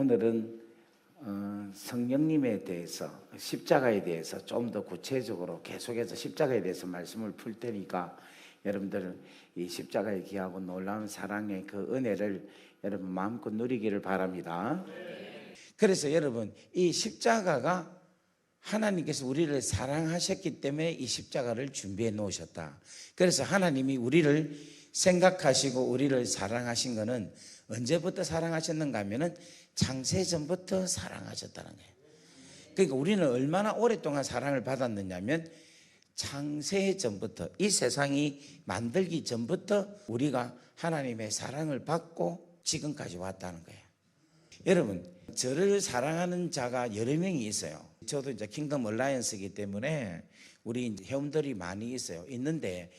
오늘은 성령님에 대해서, 십자가에 대해서 좀 더 구체적으로 계속해서 십자가에 대해서 말씀을 풀 테니까 여러분들 이 십자가의 귀하고 놀라운 사랑의 그 은혜를 여러분 마음껏 누리기를 바랍니다. 그래서 여러분, 이 십자가가 하나님께서 우리를 사랑하셨기 때문에 이 십자가를 준비해 놓으셨다. 그래서 하나님이 우리를 생각하시고 우리를 사랑하신 것은 언제부터 사랑하셨는가 하면은 창세전부터 사랑하셨다는 거예요. 그러니까 우리는 얼마나 오랫동안 사랑을 받았느냐면 창세전부터, 이 세상이 만들기 전부터 우리가 하나님의 사랑을 받고 지금까지 왔다는 거예요. 여러분, 저를 사랑하는 자가 여러 명이 있어요. 저도 이제 킹덤 얼라이언스이기 때문에 우리 이제 회원들이 많이 있어요. 있는데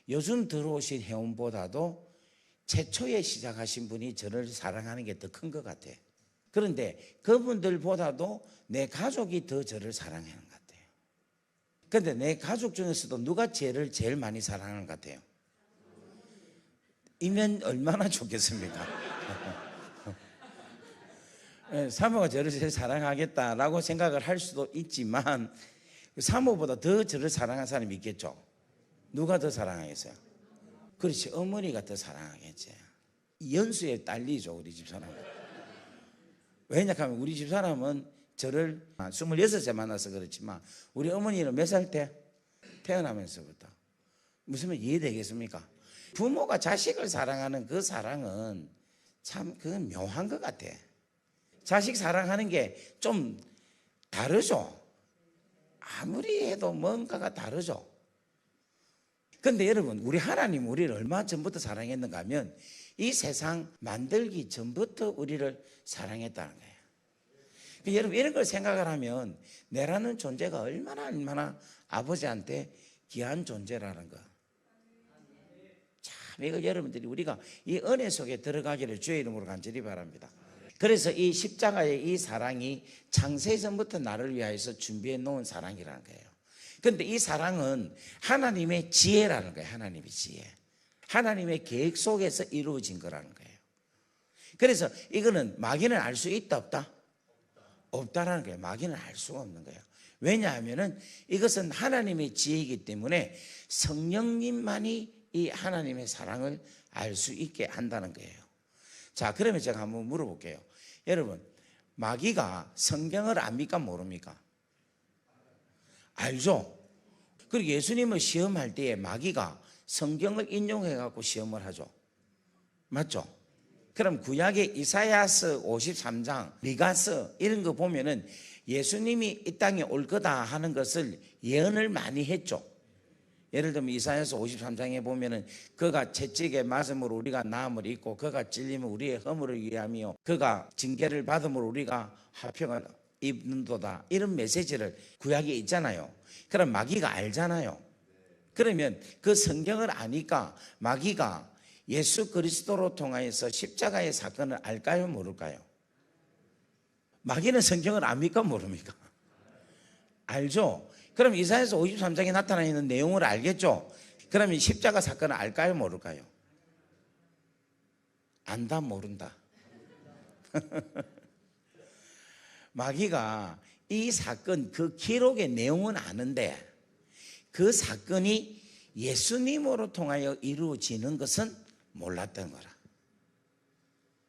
요즘 들어오신 회원보다도 최초에 시작하신 분이 저를 사랑하는 게 더 큰 것 같아요. 그런데 그분들보다도 내 가족이 더 저를 사랑하는 것 같아요. 그런데 내 가족 중에서도 누가 쟤를 제일 많이 사랑하는 것 같아요? 이면 얼마나 좋겠습니까? 사모가 저를 제일 사랑하겠다라고 생각을 할 수도 있지만 사모보다 더 저를 사랑하는 사람이 있겠죠. 누가 더 사랑하겠어요? 그렇지, 어머니가 더 사랑하겠지. 연수의 딸이죠, 우리 집사람은. 왜냐하면 우리 집사람은 저를 26세 만나서 그렇지만 우리 어머니는 몇 살 때? 태어나면서부터. 무슨 말 이해되겠습니까? 부모가 자식을 사랑하는 그 사랑은 참 그건 묘한 것 같아. 자식 사랑하는 게 좀 다르죠. 아무리 해도 뭔가가 다르죠. 그런데 여러분, 우리 하나님 우리를 얼마 전부터 사랑했는가 하면 이 세상 만들기 전부터 우리를 사랑했다는 거예요. 그러니까 여러분, 이런 걸 생각을 하면 내라는 존재가 얼마나 아버지한테 귀한 존재라는 거. 참, 이거 여러분들이 우리가 이 은혜 속에 들어가기를 주의 이름으로 간절히 바랍니다. 그래서 이 십자가의 이 사랑이 창세전부터 나를 위하여서 준비해 놓은 사랑이라는 거예요. 그런데 이 사랑은 하나님의 지혜라는 거예요. 하나님의 지혜. 하나님의 계획 속에서 이루어진 거라는 거예요. 그래서 이거는 마귀는 알 수 있다 없다? 없다라는 거예요. 마귀는 알 수가 없는 거예요. 왜냐하면 이것은 하나님의 지혜이기 때문에 성령님만이 이 하나님의 사랑을 알 수 있게 한다는 거예요. 자, 그러면 제가 한번 물어볼게요. 여러분, 마귀가 성경을 압니까 모릅니까? 알죠? 그리고 예수님을 시험할 때에 마귀가 성경을 인용해 갖고 시험을 하죠. 맞죠? 그럼 구약의 이사야서 53장, 미가서 이런 거 보면은 예수님이 이 땅에 올 거다 하는 것을 예언을 많이 했죠. 예를 들면 이사야서 53장에 보면은 그가 채찍에 맞음으로 우리가 나음을 입고 그가 찔림은 우리의 허물을 위함이요 그가 징계를 받음으로 우리가 화평을 입는도다, 이런 메시지를 구약에 있잖아요. 그럼 마귀가 알잖아요. 그러면 그 성경을 아니까 마귀가 예수 그리스도로 통하여서 십자가의 사건을 알까요 모를까요? 마귀는 성경을 압니까 모릅니까? 알죠? 그럼 이사야서 53장에 나타나 있는 내용을 알겠죠? 그러면 십자가 사건을 알까요 모를까요? 안다 모른다. 마귀가 이 사건 그 기록의 내용은 아는데 그 사건이 예수님으로 통하여 이루어지는 것은 몰랐던 거라.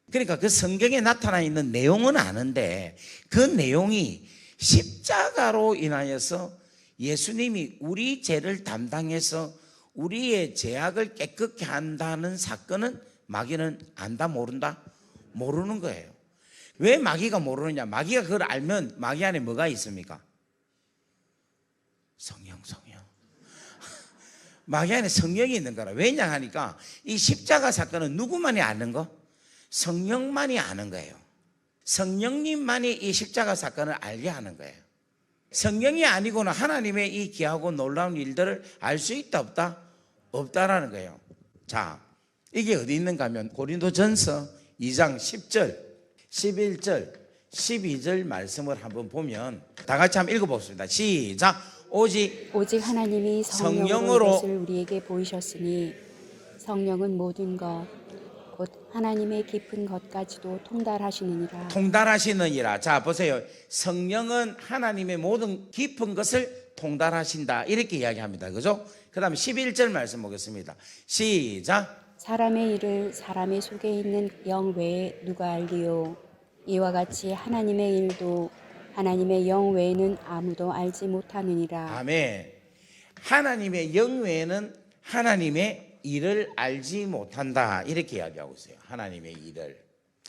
그러니까 그 성경에 나타나 있는 내용은 아는데 그 내용이 십자가로 인하여서 예수님이 우리 죄를 담당해서 우리의 죄악을 깨끗게 한다는 사건은 마귀는 안다 모른다? 모르는 거예요. 왜 마귀가 모르느냐? 마귀가 그걸 알면 마귀 안에 뭐가 있습니까? 성령. 마귀 안에 성령이 있는 거라. 왜냐 하니까 이 십자가 사건은 누구만이 아는 거? 성령만이 아는 거예요. 성령님만이 이 십자가 사건을 알게 하는 거예요. 성령이 아니고는 하나님의 이 귀하고 놀라운 일들을 알 수 있다 없다? 없다라는 거예요. 자, 이게 어디 있는가 하면 고린도전서 2장 10절, 11절, 12절 말씀을 한번 보면 다 같이 한번 읽어봅시다. 시작. 오직 하나님이 성령으로 이것을 우리에게 보이셨으니 성령은 모든 것 곧 하나님의 깊은 것까지도 통달하시느니라. 통달하시느니라. 자, 보세요. 성령은 하나님의 모든 깊은 것을 통달하신다. 이렇게 이야기합니다. 그죠? 그 다음에 11절 말씀 보겠습니다. 시작. 사람의 일을 사람의 속에 있는 영 외에 누가 알리요? 이와 같이 하나님의 일도 하나님의 영 외에는 아무도 알지 못하느니라. 아멘. 하나님의 영 외에는 하나님의 일을 알지 못한다. 이렇게 이야기하고 있어요. 하나님의 일을.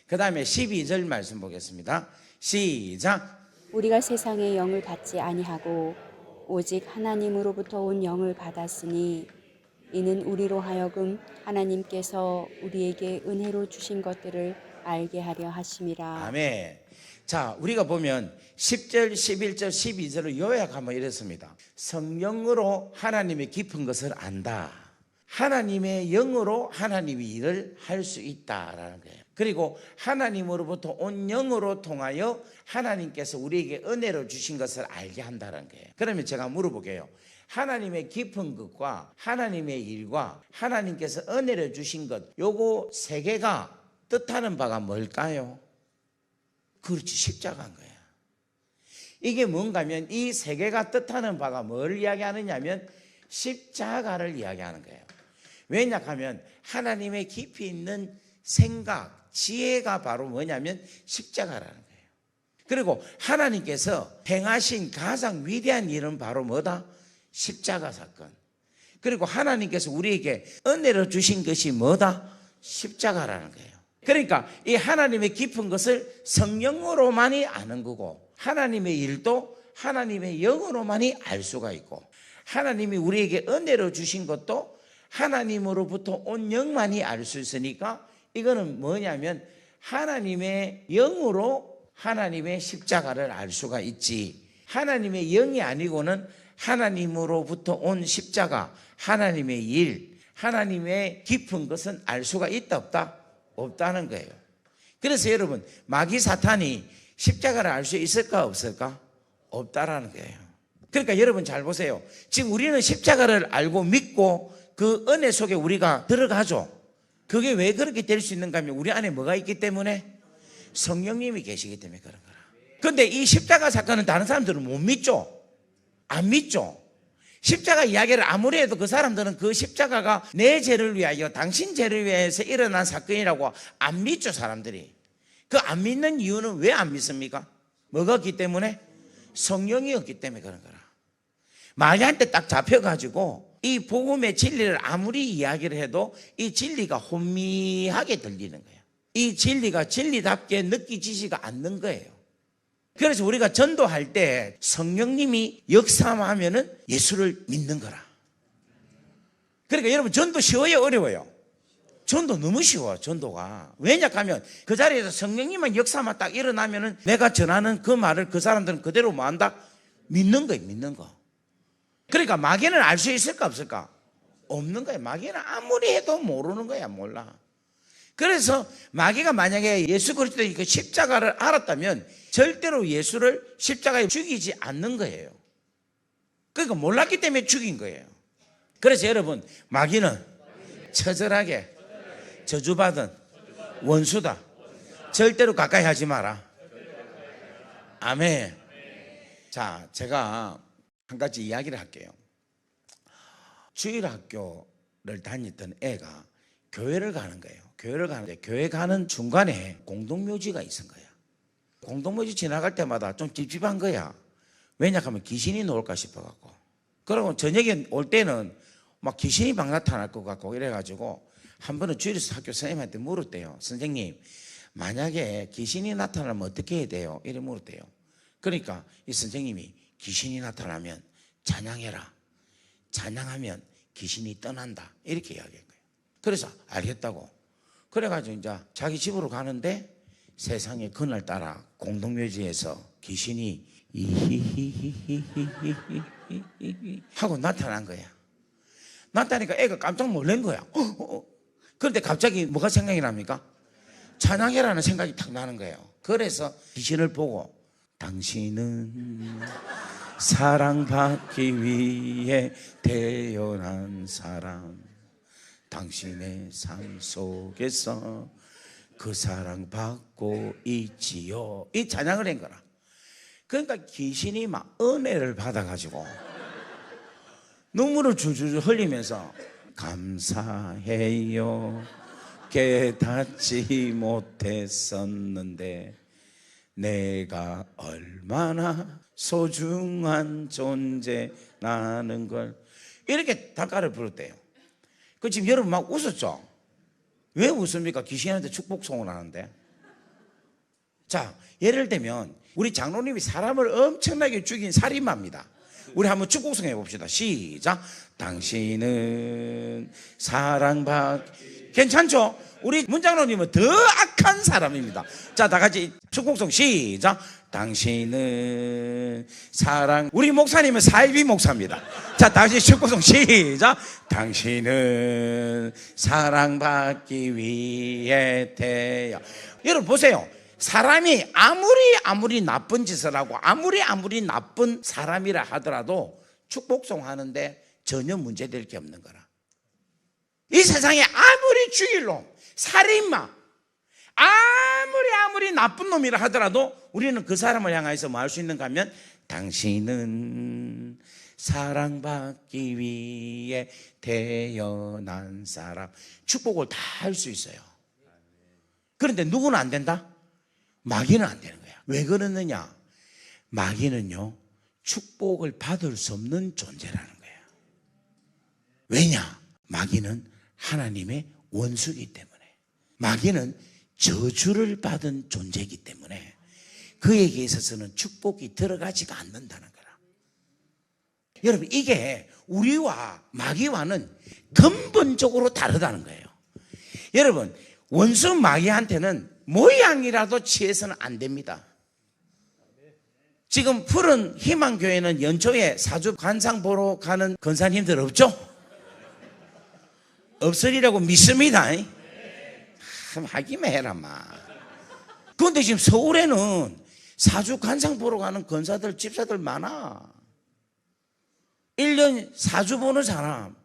그 다음에 12절 말씀 보겠습니다. 시작. 우리가 세상의 영을 받지 아니하고 오직 하나님으로부터 온 영을 받았으니 이는 우리로 하여금 하나님께서 우리에게 은혜로 주신 것들을 알게 하려 하심이라. 아멘. 자, 우리가 보면 10절, 11절, 12절을 요약하면 이렇습니다. 성령으로 하나님의 깊은 것을 안다. 하나님의 영으로 하나님의 일을 할 수 있다라는 거예요. 그리고 하나님으로부터 온 영으로 통하여 하나님께서 우리에게 은혜로 주신 것을 알게 한다는 거예요. 그러면 제가 물어볼게요. 하나님의 깊은 것과 하나님의 일과 하나님께서 은혜를 주신 것, 요거 세 개가 뜻하는 바가 뭘까요? 그렇지, 십자가인 거야. 이게 뭔가 하면 이 세 개가 뜻하는 바가 뭘 이야기하느냐면 십자가를 이야기하는 거예요. 왜냐하면 하나님의 깊이 있는 생각, 지혜가 바로 뭐냐면 십자가라는 거예요. 그리고 하나님께서 행하신 가장 위대한 일은 바로 뭐다? 십자가 사건. 그리고 하나님께서 우리에게 은혜를 주신 것이 뭐다? 십자가라는 거예요. 그러니까 이 하나님의 깊은 것을 성령으로만이 아는 거고, 하나님의 일도 하나님의 영으로만이 알 수가 있고, 하나님이 우리에게 은혜로 주신 것도 하나님으로부터 온 영만이 알 수 있으니까 이거는 뭐냐면 하나님의 영으로 하나님의 십자가를 알 수가 있지, 하나님의 영이 아니고는 하나님으로부터 온 십자가, 하나님의 일, 하나님의 깊은 것은 알 수가 있다 없다? 없다는 거예요. 그래서 여러분, 마귀 사탄이 십자가를 알 수 있을까 없을까? 없다라는 거예요. 그러니까 여러분 잘 보세요. 지금 우리는 십자가를 알고 믿고 그 은혜 속에 우리가 들어가죠. 그게 왜 그렇게 될 수 있는가 하면 우리 안에 뭐가 있기 때문에? 성령님이 계시기 때문에 그런 거라. 그런데 이 십자가 사건은 다른 사람들은 못 믿죠. 안 믿죠. 십자가 이야기를 아무리 해도 그 사람들은 그 십자가가 내 죄를 위하여, 당신 죄를 위해서 일어난 사건이라고 안 믿죠, 사람들이. 그 안 믿는 이유는 왜 안 믿습니까? 뭐가 없기 때문에? 성령이 없기 때문에 그런 거라. 마귀한테 딱 잡혀가지고 이 복음의 진리를 아무리 이야기를 해도 이 진리가 혼미하게 들리는 거예요. 이 진리가 진리답게 느끼지지가 않는 거예요. 그래서 우리가 전도할 때 성령님이 역사하면은 예수를 믿는 거라. 그러니까 여러분, 전도 쉬워요, 어려워요? 전도 너무 쉬워, 전도가. 왜냐하면 그 자리에서 성령님만 역사만 딱 일어나면은 내가 전하는 그 말을 그 사람들은 그대로 뭐 한다? 믿는 거예요, 믿는 거. 그러니까 마귀는 알 수 있을까 없을까? 없는 거예요. 마귀는 아무리 해도 모르는 거야, 몰라. 그래서 마귀가 만약에 예수 그리스도의 그 십자가를 알았다면 절대로 예수를 십자가에 죽이지 않는 거예요. 그러니까 몰랐기 때문에 죽인 거예요. 그래서 여러분, 마귀는 처절하게 저주받은 원수다. 절대로 가까이 하지 마라. 아멘. 자, 제가 한 가지 이야기를 할게요. 주일학교를 다녔던 애가 교회를 가는 거예요. 교회를 가는데 교회 가는 중간에 공동묘지가 있은 거야. 공동묘지 지나갈 때마다 좀 찝찝한 거야. 왜냐하면 귀신이 나올까 싶어갖고. 그리고 저녁에 올 때는 막 귀신이 막 나타날 것 같고 이래가지고 한 번은 주일에서 학교 선생님한테 물었대요. 선생님, 만약에 귀신이 나타나면 어떻게 해야 돼요? 이래 물었대요. 그러니까 이 선생님이 귀신이 나타나면 찬양해라. 찬양하면 귀신이 떠난다. 이렇게 이야기한 거예요. 그래서 알겠다고. 그래가지고 이제 자기 집으로 가는데 세상에 그날따라 공동묘지에서 귀신이 이히히히히히히히히 하고 나타난 거야. 나타나니까 애가 깜짝 놀란 거야. 그런데 갑자기 뭐가 생각이 납니까? 찬양해라는 생각이 탁 나는 거예요. 그래서 귀신을 보고 당신은 사랑받기 위해 태어난 사람, 당신의 삶 속에서 그 사랑 받고 있지요. 이 찬양을 한 거라. 그러니까 귀신이 막 은혜를 받아가지고 눈물을 줄줄 흘리면서 감사해요. 깨닫지 못했었는데 내가 얼마나 소중한 존재라는 걸 이렇게 단가를 부르대요. 그 지금 여러분 막 웃었죠? 왜 웃습니까? 귀신한테 축복송을 하는데. 자, 예를 들면 우리 장로님이 사람을 엄청나게 죽인 살인마입니다. 우리 한번 축복송 해봅시다. 시작. 당신은 괜찮죠? 우리 문장로님은 더 악한 사람입니다. 자, 다 같이 축복송 시작. 당신은 우리 목사님은 사이비 목사입니다. 자, 다시 축복송 시작. 당신은 사랑받기 위해 태어. 여러분 보세요. 사람이 아무리 나쁜 짓을 하고 아무리 나쁜 사람이라 하더라도 축복송 하는데 전혀 문제될 게 없는 거라. 이 세상에 아무리 죽일 놈, 살인마, 아무리 나쁜 놈이라 하더라도 우리는 그 사람을 향해서 뭐 할 수 있는가 하면 당신은 사랑받기 위해 태어난 사람, 축복을 다 할 수 있어요. 그런데 누구는 안 된다? 마귀는 안 되는 거야. 왜 그러느냐? 마귀는요, 축복을 받을 수 없는 존재라는 거야. 왜냐? 마귀는 하나님의 원수이기 때문에. 마귀는 저주를 받은 존재이기 때문에 그에게 있어서는 축복이 들어가지가 않는다는 거라. 여러분, 이게 우리와 마귀와는 근본적으로 다르다는 거예요. 여러분, 원수 마귀한테는 모양이라도 취해서는 안 됩니다. 지금 푸른 희망교회는 연초에 사주 관상 보러 가는 권사님들 없죠? 없으리라고 믿습니다. 하기만 해라 마. 그런데 지금 서울에는 사주 관상 보러 가는 권사들 집사들 많아. 1년 사주 보는 사람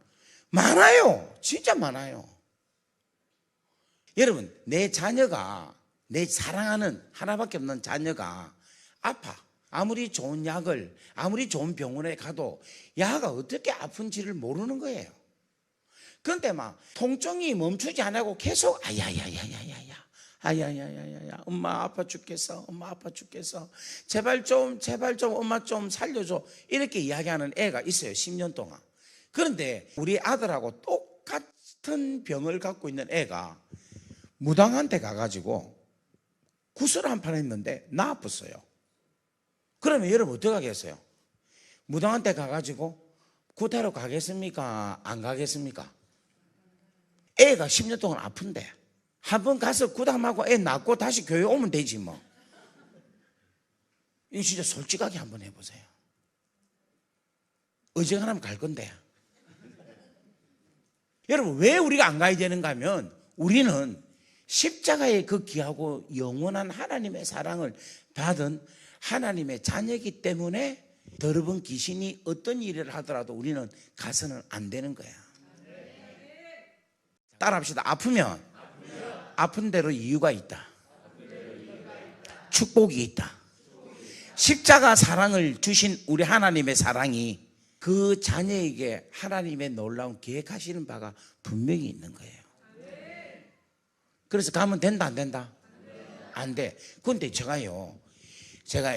많아요. 진짜 많아요. 여러분, 내 자녀가, 내 사랑하는 하나밖에 없는 자녀가 아파. 아무리 좋은 약을, 아무리 좋은 병원에 가도 야가 어떻게 아픈지를 모르는 거예요. 그런데 막 통증이 멈추지 않고 계속 아야야야야야야 엄마 아파 죽겠어, 엄마 아파 죽겠어, 제발 좀 엄마 좀 살려줘, 이렇게 이야기하는 애가 있어요. 10년 동안. 그런데 우리 아들하고 똑같은 병을 갖고 있는 애가 무당한테 가가지고 구슬 한 판 했는데 나았어요. 그러면 여러분 어떻게 하겠어요? 무당한테 가가지고 구타로 가겠습니까? 안 가겠습니까? 애가 10년 동안 아픈데 한번 가서 구담하고 애 낫고 다시 교회 오면 되지 뭐. 이거 진짜 솔직하게 한번 해보세요. 어지간하면 갈 건데. 여러분, 왜 우리가 안 가야 되는가 하면 우리는 십자가의 그 귀하고 영원한 하나님의 사랑을 받은 하나님의 자녀이기 때문에 더러운 귀신이 어떤 일을 하더라도 우리는 가서는 안 되는 거야. 따라합시다. 아프면 아픈 대로 이유가 있다. 축복이 있다. 십자가 사랑을 주신 우리 하나님의 사랑이 그 자녀에게 하나님의 놀라운 계획하시는 바가 분명히 있는 거예요. 그래서 가면 된다 안 된다? 안 돼. 그런데 제가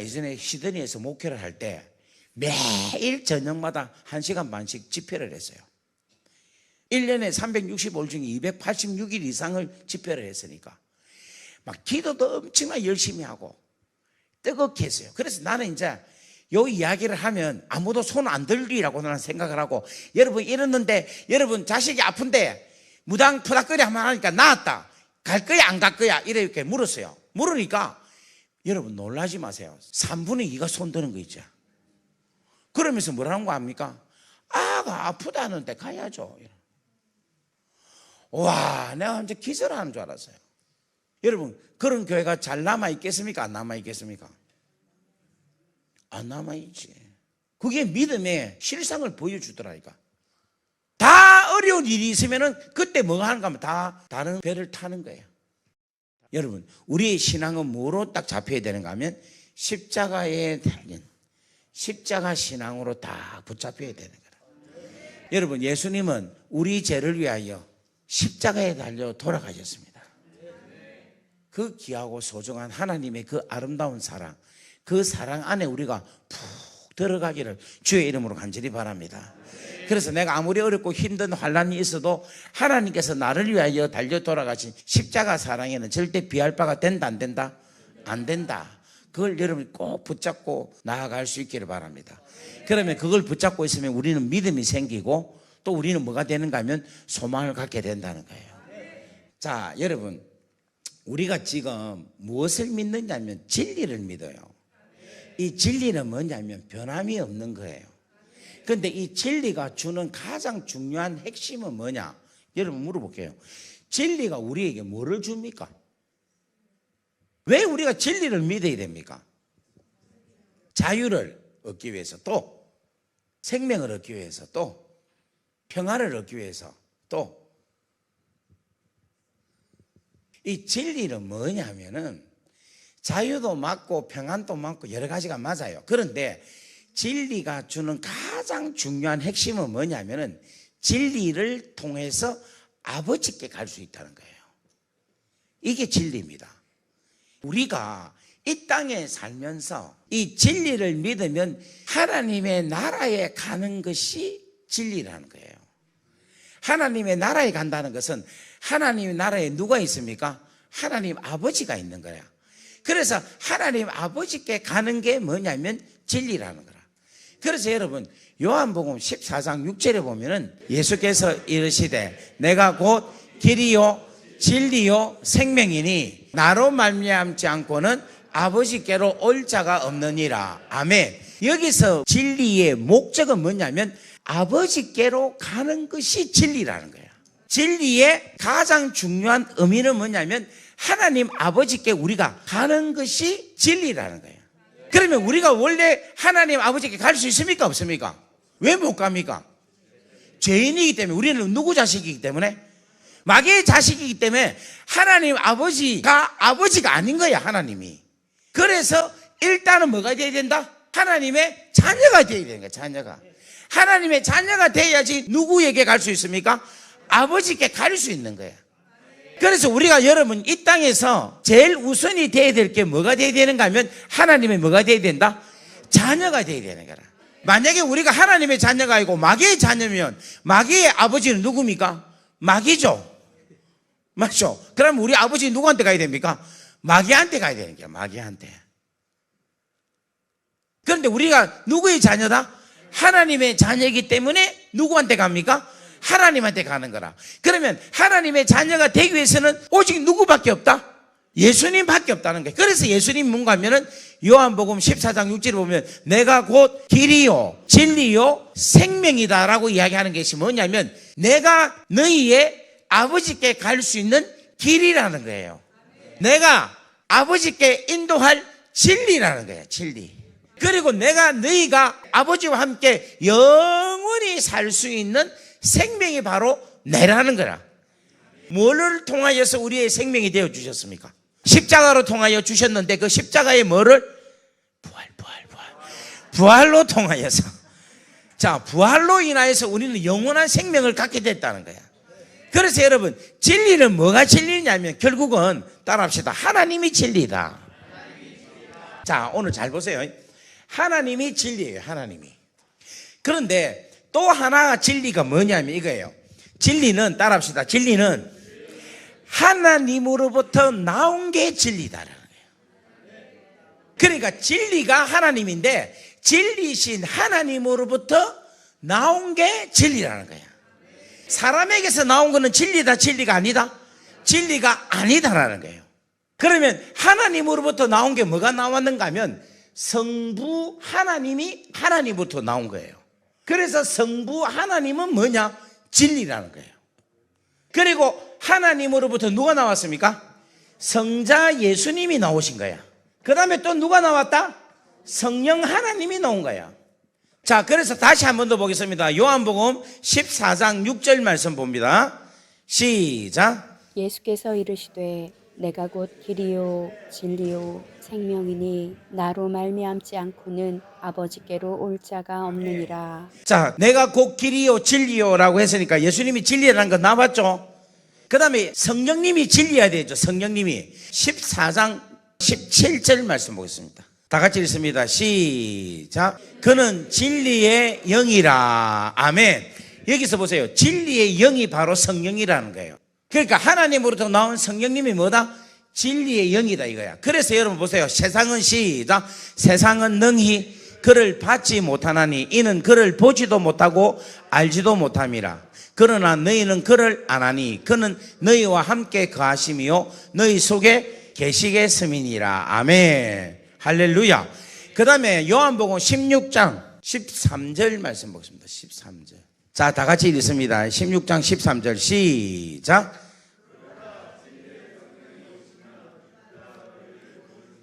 예전에 시드니에서 목회를 할 때 매일 저녁마다 1시간 반씩 집회를 했어요. 1년에 365일 중에 286일 이상을 집회를 했으니까 막 기도도 엄청나게 열심히 하고 뜨겁게 했어요. 그래서 나는 이제 요 이야기를 하면 아무도 손 안 들리라고 나는 생각을 하고, 여러분 이랬는데 여러분 자식이 아픈데 무당 푸닥거리 한번 하니까 나았다, 갈 거야 안 갈 거야 이렇게 물었어요. 물으니까 여러분 놀라지 마세요. 3분의 2가 손 드는 거 있죠. 그러면서 뭐라는 거 압니까? 아가 아프다는데 가야죠. 와, 내가 완전 기절하는 줄 알았어요. 여러분, 그런 교회가 잘 남아있겠습니까? 안 남아있겠습니까? 안 남아있지. 그게 믿음의 실상을 보여주더라니까. 다 어려운 일이 있으면은 그때 뭐가 하는가 하면 다 다른 배를 타는 거예요. 여러분, 우리의 신앙은 뭐로 딱 잡혀야 되는가 하면 십자가에 달린 십자가 신앙으로 다 붙잡혀야 되는 거예요. 여러분, 예수님은 우리 죄를 위하여 십자가에 달려 돌아가셨습니다. 그 귀하고 소중한 하나님의 그 아름다운 사랑, 그 사랑 안에 우리가 푹 들어가기를 주의 이름으로 간절히 바랍니다. 그래서 내가 아무리 어렵고 힘든 환난이 있어도 하나님께서 나를 위하여 달려 돌아가신 십자가 사랑에는 절대 비할 바가 된다 안 된다? 안 된다. 그걸 여러분이 꼭 붙잡고 나아갈 수 있기를 바랍니다. 그러면 그걸 붙잡고 있으면 우리는 믿음이 생기고 또 우리는 뭐가 되는가 하면 소망을 갖게 된다는 거예요. 자, 여러분, 우리가 지금 무엇을 믿느냐면 진리를 믿어요. 이 진리는 뭐냐면 변함이 없는 거예요. 그런데 이 진리가 주는 가장 중요한 핵심은 뭐냐? 여러분 물어볼게요. 진리가 우리에게 뭐를 줍니까? 왜 우리가 진리를 믿어야 됩니까? 자유를 얻기 위해서, 또 생명을 얻기 위해서, 또 평화를 얻기 위해서, 또 이 진리는 뭐냐면은 자유도 맞고 평안도 맞고 여러 가지가 맞아요. 그런데 진리가 주는 가장 중요한 핵심은 뭐냐면은 진리를 통해서 아버지께 갈 수 있다는 거예요. 이게 진리입니다. 우리가 이 땅에 살면서 이 진리를 믿으면 하나님의 나라에 가는 것이 진리라는 거예요. 하나님의 나라에 간다는 것은 하나님의 나라에 누가 있습니까? 하나님 아버지가 있는 거야. 그래서 하나님 아버지께 가는 게 뭐냐면 진리라는 거라. 그래서 여러분, 요한복음 14장 6절에 보면은 예수께서 이르시되 내가 곧 길이요 진리요 생명이니 나로 말미암지 않고는 아버지께로 올 자가 없느니라. 아멘. 여기서 진리의 목적은 뭐냐면 아버지께로 가는 것이 진리라는 거예요. 진리의 가장 중요한 의미는 뭐냐면 하나님 아버지께 우리가 가는 것이 진리라는 거예요. 그러면 우리가 원래 하나님 아버지께 갈 수 있습니까? 없습니까? 왜 못 갑니까? 죄인이기 때문에. 우리는 누구 자식이기 때문에? 마귀의 자식이기 때문에 하나님 아버지가 아버지가 아닌 거야, 하나님이. 그래서 일단은 뭐가 돼야 된다? 하나님의 자녀가 돼야 되는 거야, 자녀가. 하나님의 자녀가 돼야지 누구에게 갈 수 있습니까? 아버지께 갈 수 있는 거야. 그래서 우리가 여러분 이 땅에서 제일 우선이 돼야 될 게 뭐가 돼야 되는가 하면 하나님의 뭐가 돼야 된다? 자녀가 돼야 되는 거라. 만약에 우리가 하나님의 자녀가 아니고 마귀의 자녀면 마귀의 아버지는 누굽니까? 마귀죠. 맞죠? 그럼 우리 아버지 누구한테 가야 됩니까? 마귀한테 가야 되는 거야, 마귀한테. 그런데 우리가 누구의 자녀다? 하나님의 자녀이기 때문에 누구한테 갑니까? 하나님한테 가는 거라. 그러면 하나님의 자녀가 되기 위해서는 오직 누구밖에 없다? 예수님밖에 없다는 거예요. 그래서 예수님 뭔가 하면은 요한복음 14장 6절에 보면 내가 곧 길이요 진리요 생명이다라고 이야기하는 것이 뭐냐면 내가 너희의 아버지께 갈 수 있는 길이라는 거예요. 내가 아버지께 인도할 진리라는 거예요. 진리. 그리고 내가 너희가 아버지와 함께 영원히 살 수 있는 생명이 바로 내라는 거라. 뭐를 통하여서 우리의 생명이 되어 주셨습니까? 십자가로 통하여 주셨는데 그 십자가의 뭐를? 부활로 통하여서. 자, 부활로 인하여서 우리는 영원한 생명을 갖게 됐다는 거야. 그래서 여러분, 진리는 뭐가 진리냐면 결국은 따라합시다. 하나님이 진리다. 자, 오늘 잘 보세요. 하나님이 진리예요. 하나님이. 그런데 또 하나 진리가 뭐냐면 이거예요. 진리는 따라합시다. 진리는 하나님으로부터 나온 게 진리다라는 거예요. 그러니까 진리가 하나님인데 진리신 하나님으로부터 나온 게 진리라는 거예요. 사람에게서 나온 거는 진리다, 진리가 아니다? 진리가 아니다라는 거예요. 그러면 하나님으로부터 나온 게 뭐가 나왔는가 하면 성부 하나님이 하나님부터 나온 거예요. 그래서 성부 하나님은 뭐냐? 진리라는 거예요. 그리고 하나님으로부터 누가 나왔습니까? 성자 예수님이 나오신 거야. 그 다음에 또 누가 나왔다? 성령 하나님이 나온 거야. 자, 그래서 다시 한 번 더 보겠습니다. 요한복음 14장 6절 말씀 봅니다. 시작. 예수께서 이르시되 내가 곧 길이요 진리요 생명이니 나로 말미암지 않고는 아버지께로 올 자가 없느니라. 자, 내가 곧 길이요 진리요라고 했으니까 예수님이 진리라는 거 나왔죠. 그 다음에 성령님이 진리해야 되죠. 성령님이 14장 17절 말씀 보겠습니다. 다 같이 읽습니다. 시작. 그는 진리의 영이라. 아멘. 여기서 보세요. 진리의 영이 바로 성령이라는 거예요. 그러니까 하나님으로부터 나온 성령님이 뭐다? 진리의 영이다 이거야. 그래서 여러분 보세요. 세상은 시작. 세상은 능히 그를 받지 못하나니 이는 그를 보지도 못하고 알지도 못함이라. 그러나 너희는 그를 아나니 그는 너희와 함께 거하심이요 너희 속에 계시겠음이니라. 아멘. 할렐루야. 그 다음에 요한복음 16장 13절 말씀 보겠습니다. 13절. 자, 다 같이 읽습니다. 16장 13절 시작.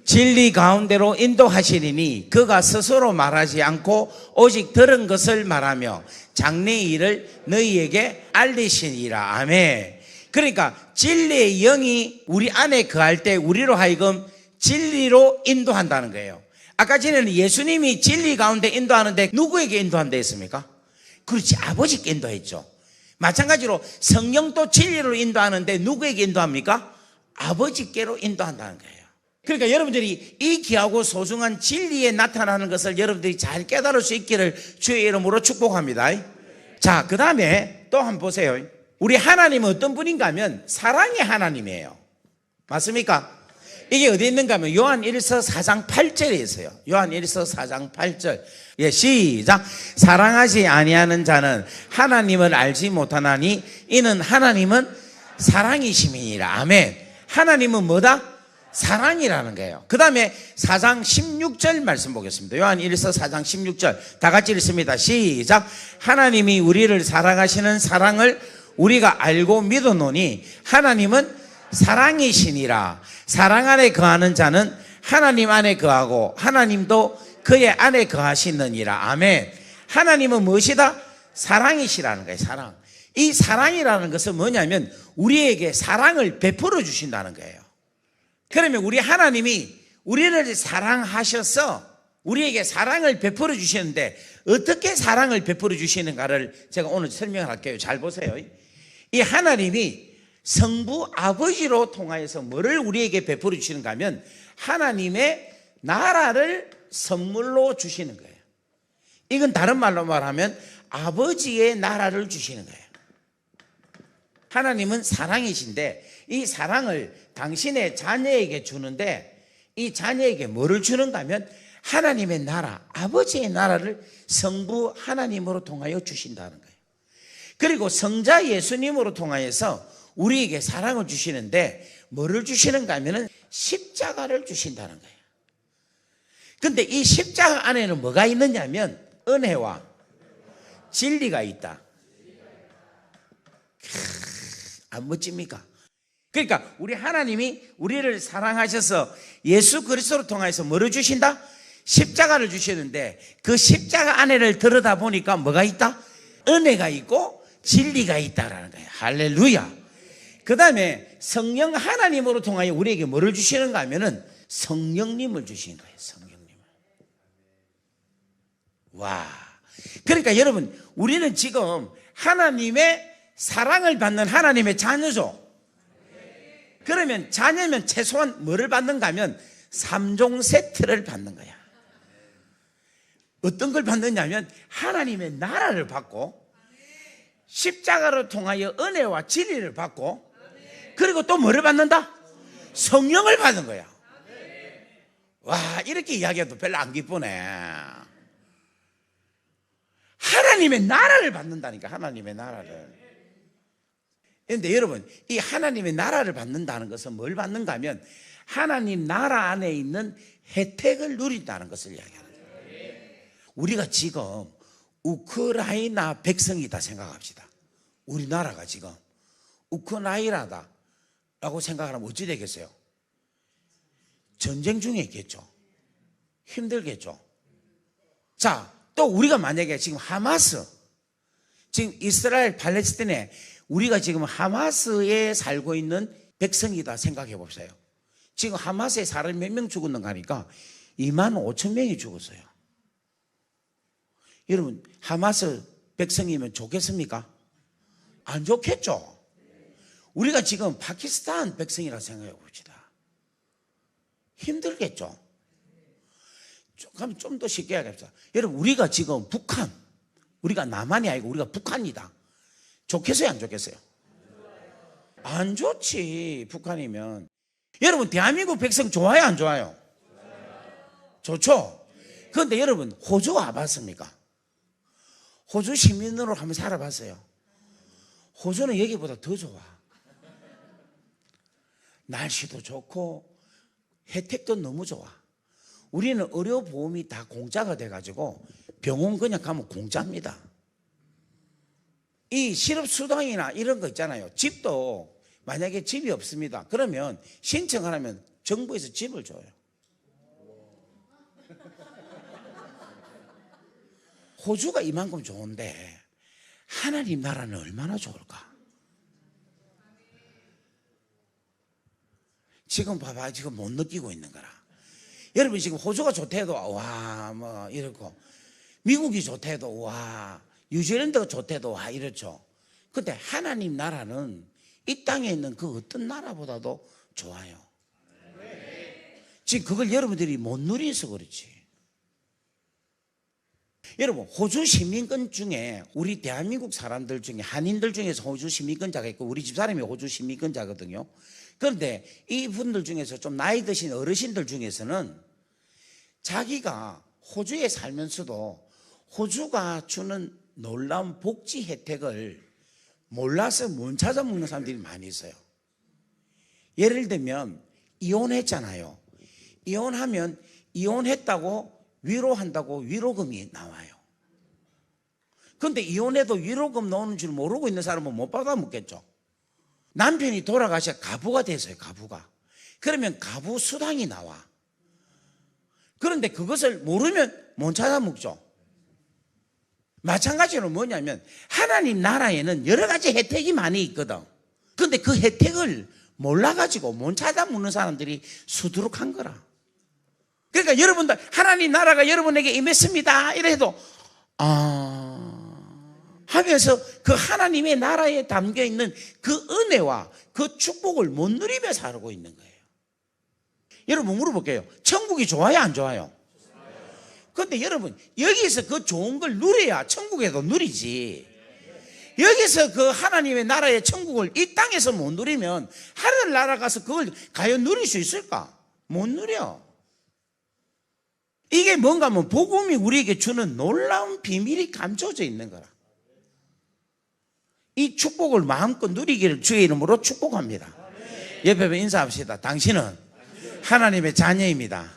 진리 가운데로 인도하시리니 그가 스스로 말하지 않고 오직 들은 것을 말하며 장래의 일을 너희에게 알리시니라. 아멘. 그러니까 진리의 영이 우리 안에 거할 때 우리로 하여금 진리로 인도한다는 거예요. 아까 전에는 예수님이 진리 가운데 인도하는데 누구에게 인도한다 했습니까? 그렇지, 아버지께 인도했죠. 마찬가지로 성령도 진리로 인도하는데 누구에게 인도합니까? 아버지께로 인도한다는 거예요. 그러니까 여러분들이 이 귀하고 소중한 진리에 나타나는 것을 여러분들이 잘 깨달을 수 있기를 주의 이름으로 축복합니다. 자, 그 다음에 또 한번 보세요. 우리 하나님은 어떤 분인가 하면 사랑의 하나님이에요. 맞습니까? 이게 어디 있는가 하면 요한 1서 4장 8절에 있어요. 요한 1서 4장 8절. 예, 시작. 사랑하지 아니하는 자는 하나님을 알지 못하나니 이는 하나님은 사랑이심이니라. 아멘. 하나님은 뭐다? 사랑이라는 거예요. 그 다음에 4장 16절 말씀 보겠습니다. 요한 1서 4장 16절 다 같이 읽습니다. 시작. 하나님이 우리를 사랑하시는 사랑을 우리가 알고 믿어노니 하나님은 사랑이시니라. 사랑 안에 거하는 자는 하나님 안에 거하고 하나님도 그의 안에 거하시느니라. 아멘. 하나님은 무엇이다? 사랑이시라는 거예요. 사랑. 이 사랑이라는 것은 뭐냐면 우리에게 사랑을 베풀어 주신다는 거예요. 그러면 우리 하나님이 우리를 사랑하셔서 우리에게 사랑을 베풀어 주시는데 어떻게 사랑을 베풀어 주시는가를 제가 오늘 설명할게요. 잘 보세요. 이 하나님이 성부 아버지로 통하여서 뭐를 우리에게 베풀어 주시는가 하면 하나님의 나라를 선물로 주시는 거예요. 이건 다른 말로 말하면 아버지의 나라를 주시는 거예요. 하나님은 사랑이신데 이 사랑을 당신의 자녀에게 주는데 이 자녀에게 뭐를 주는가 하면 하나님의 나라, 아버지의 나라를 성부 하나님으로 통하여 주신다는 거예요. 그리고 성자 예수님으로 통하여서 우리에게 사랑을 주시는데 뭐를 주시는가 하면 십자가를 주신다는 거예요. 근데 이 십자가 안에는 뭐가 있느냐면 은혜와 진리가 있다. 안 멋집니까? 그러니까 우리 하나님이 우리를 사랑하셔서 예수 그리스도를 통해서 뭐를 주신다? 십자가를 주시는데 그 십자가 안에를 들여다 보니까 뭐가 있다? 은혜가 있고 진리가 있다라는 거예요. 할렐루야. 그 다음에 성령 하나님으로 통하여 우리에게 뭐를 주시는가 하면은 성령님을 주시는 거예요. 성령님을. 와. 그러니까 여러분, 우리는 지금 하나님의 사랑을 받는 하나님의 자녀죠. 그러면 자녀면 최소한 뭐를 받는가 하면 3종 세트를 받는 거야. 어떤 걸 받느냐면 하나님의 나라를 받고 십자가를 통하여 은혜와 진리를 받고 그리고 또 뭐를 받는다? 성령을 받는 거야. 와, 이렇게 이야기해도 별로 안 기쁘네. 하나님의 나라를 받는다니까. 하나님의 나라를. 그런데 여러분, 이 하나님의 나라를 받는다는 것은 뭘 받는가 하면 하나님 나라 안에 있는 혜택을 누린다는 것을 이야기하는 거예요. 우리가 지금 우크라이나 백성이다 생각합시다. 우리나라가 지금 우크라이나다 라고 생각하면 어찌 되겠어요? 전쟁 중에 있겠죠. 힘들겠죠. 자, 또 우리가 만약에 지금 하마스, 지금 이스라엘 팔레스타인에 우리가 지금 하마스에 살고 있는 백성이다 생각해 보세요. 지금 하마스에 사람이 몇 명 죽었는가 하니까 2만 5천 명이 죽었어요. 여러분, 하마스 백성이면 좋겠습니까? 안 좋겠죠. 우리가 지금 파키스탄 백성이라 생각해 봅시다. 힘들겠죠. 그럼 좀 더 쉽게 하겠습니다. 여러분, 우리가 지금 북한, 우리가 남한이 아니고 우리가 북한이다. 좋겠어요, 안 좋겠어요? 안 좋지. 북한이면. 여러분, 대한민국 백성 좋아요, 안 좋아요? 좋죠. 그런데 여러분, 호주 와봤습니까? 호주 시민으로 한번 살아봤어요. 호주는 여기보다 더 좋아. 날씨도 좋고 혜택도 너무 좋아. 우리는 의료보험이 다 공짜가 돼가지고 병원 그냥 가면 공짜입니다. 이 실업수당이나 이런 거 있잖아요. 집도 만약에 집이 없습니다. 그러면 신청하려면 정부에서 집을 줘요. 호주가 이만큼 좋은데 하나님 나라는 얼마나 좋을까? 지금 봐봐, 지금 못 느끼고 있는 거라. 여러분, 지금 호주가 좋대도 와 뭐 이렇고, 미국이 좋대도 와, 뉴질랜드가 좋대도 와 이렇죠. 근데 하나님 나라는 이 땅에 있는 그 어떤 나라보다도 좋아요. 지금 그걸 여러분들이 못 누려서 그렇지. 여러분, 호주 시민권 중에 우리 대한민국 사람들 중에 한인들 중에서 호주 시민권자가 있고 우리 집사람이 호주 시민권자거든요. 그런데 이분들 중에서 좀 나이 드신 어르신들 중에서는 자기가 호주에 살면서도 호주가 주는 놀라운 복지 혜택을 몰라서 못 찾아 먹는 사람들이 많이 있어요. 예를 들면 이혼했잖아요. 이혼하면 이혼했다고 위로한다고 위로금이 나와요. 그런데 이혼해도 위로금 나오는 줄 모르고 있는 사람은 못 받아 먹겠죠. 남편이 돌아가셔 가부가 됐어요. 가부가. 그러면 가부 수당이 나와. 그런데 그것을 모르면 못 찾아 먹죠. 마찬가지로 뭐냐면 하나님 나라에는 여러 가지 혜택이 많이 있거든. 그런데 그 혜택을 몰라가지고 못 찾아 먹는 사람들이 수두룩한 거라. 그러니까 여러분들 하나님 나라가 여러분에게 임했습니다 이래도 하면서 그 하나님의 나라에 담겨있는 그 은혜와 그 축복을 못 누리며 살고 있는 거예요. 여러분 물어볼게요. 천국이 좋아요, 안 좋아요? 그런데 여러분 여기서 그 좋은 걸 누려야 천국에도 누리지. 여기서 그 하나님의 나라의 천국을 이 땅에서 못 누리면 하늘나라 가서 그걸 과연 누릴 수 있을까? 못 누려. 이게 뭔가 하면 복음이 우리에게 주는 놀라운 비밀이 감춰져 있는 거라. 이 축복을 마음껏 누리기를 주의 이름으로 축복합니다. 옆에 인사합시다. 당신은 하나님의 자녀입니다.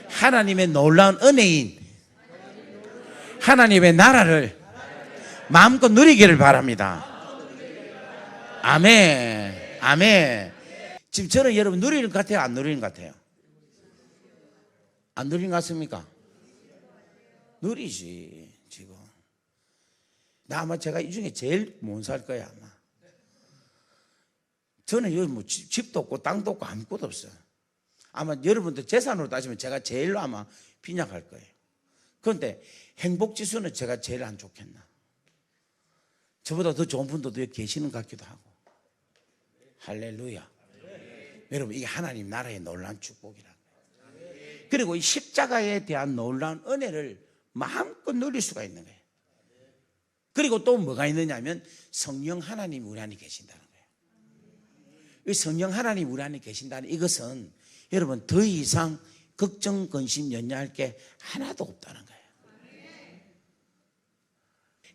하나님의 놀라운 은혜인 하나님의 나라를 마음껏 누리기를 바랍니다. 아멘. 아멘. 지금 저는 여러분 누리는 것 같아요, 안 누리는 것 같아요? 안 누리는 것 같습니까? 누리지. 지금 나 아마 제가 이 중에 제일 못 살 거야. 아마 저는 여기 뭐 집도 없고 땅도 없고 아무것도 없어요. 아마 여러분들 재산으로 따지면 제가 제일로 아마 빈약할 거예요. 그런데 행복지수는 제가 제일 안 좋겠나. 저보다 더 좋은 분들도 여기 계시는 것 같기도 하고. 할렐루야. 여러분 이게 하나님 나라의 놀라운 축복이라. 그리고 이 십자가에 대한 놀라운 은혜를 마음껏 누릴 수가 있는 거예요. 그리고 또 뭐가 있느냐 하면 성령 하나님이 우리 안에 계신다는 거예요. 이 성령 하나님이 우리 안에 계신다는 이것은 여러분 더 이상 걱정, 근심, 연야할 게 하나도 없다는 거예요.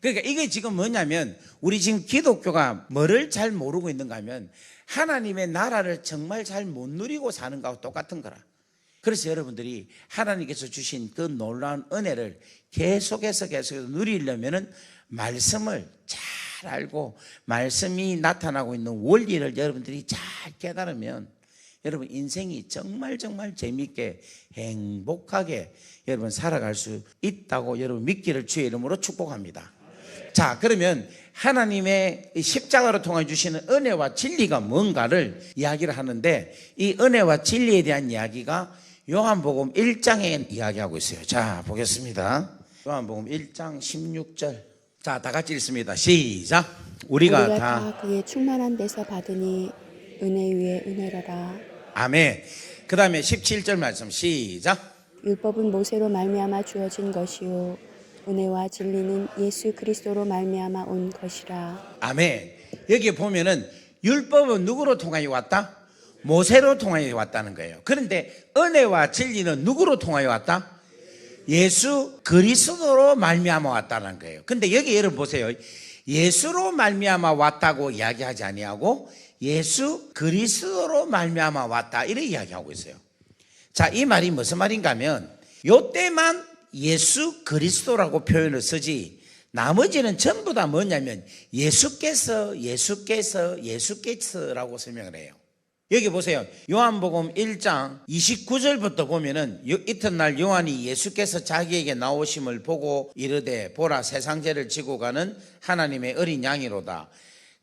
그러니까 이게 지금 뭐냐면 우리 지금 기독교가 뭐를 잘 모르고 있는가 하면 하나님의 나라를 정말 잘 못 누리고 사는 거하고 똑같은 거라. 그래서 여러분들이 하나님께서 주신 그 놀라운 은혜를 계속해서 누리려면은 말씀을 잘 알고 말씀이 나타나고 있는 원리를 여러분들이 잘 깨달으면 여러분 인생이 정말 재미있게 행복하게 여러분 살아갈 수 있다고 여러분 믿기를 주의 이름으로 축복합니다. 자, 그러면 하나님의 십자가로 통해 주시는 은혜와 진리가 뭔가를 이야기를 하는데, 이 은혜와 진리에 대한 이야기가 요한복음 1장에 이야기하고 있어요. 자, 보겠습니다. 요한복음 1장 16절. 자, 다 같이 읽습니다. 시작. 우리가 다 그의 충만한 데서 받으니 은혜 위에 은혜로라. 아멘. 그 다음에 17절 말씀 시작. 율법은 모세로 말미암아 주어진 것이요 은혜와 진리는 예수 그리스도로 말미암아 온 것이라. 아멘. 여기 보면은 율법은 누구로 통하여 왔다? 모세로 통하여 왔다는 거예요. 그런데 은혜와 진리는 누구로 통하여 왔다? 예수 그리스도로 말미암아 왔다는 거예요. 근데 여기 여러분 보세요. 예수로 말미암아 왔다고 이야기하지 아니하고 예수 그리스도로 말미암아 왔다 이렇게 이야기하고 있어요. 자, 이 말이 무슨 말인가 하면 요때만 예수 그리스도라고 표현을 쓰지 나머지는 전부 다 뭐냐면 예수께서라고 설명을 해요. 여기 보세요. 요한복음 1장 29절부터 보면은 이튿날 요한이 예수께서 자기에게 나오심을 보고 이르되 보라 세상죄를 지고 가는 하나님의 어린 양이로다.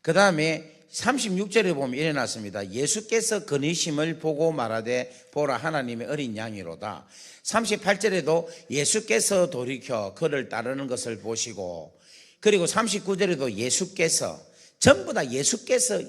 그 다음에 36절에 보면 이래 놨습니다. 예수께서 그니심을 보고 말하되 보라 하나님의 어린 양이로다. 38절에도 예수께서 돌이켜 그를 따르는 것을 보시고, 그리고 39절에도 예수께서, 전부 다 예수께서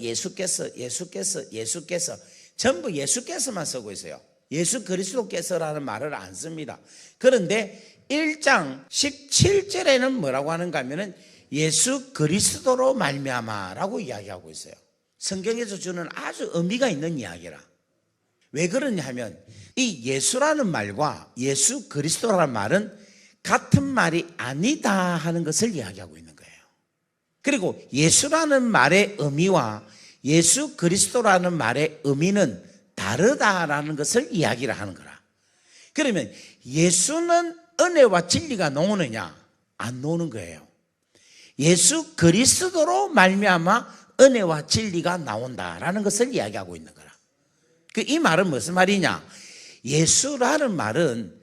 전부 예수께서만 쓰고 있어요. 예수 그리스도께서라는 말을 안 씁니다. 그런데 1장 17절에는 뭐라고 하는가 하면은 예수 그리스도로 말미암아라고 이야기하고 있어요. 성경에서 주는 아주 의미가 있는 이야기라. 왜 그러냐 하면 이 예수라는 말과 예수 그리스도라는 말은 같은 말이 아니다 하는 것을 이야기하고 있는 거예요. 그리고 예수라는 말의 의미와 예수 그리스도라는 말의 의미는 다르다라는 것을 이야기를 하는 거라. 그러면 예수는 은혜와 진리가 나오느냐? 안 나오는 거예요. 예수 그리스도로 말미암아 은혜와 진리가 나온다라는 것을 이야기하고 있는 거라. 이 말은 무슨 말이냐? 예수라는 말은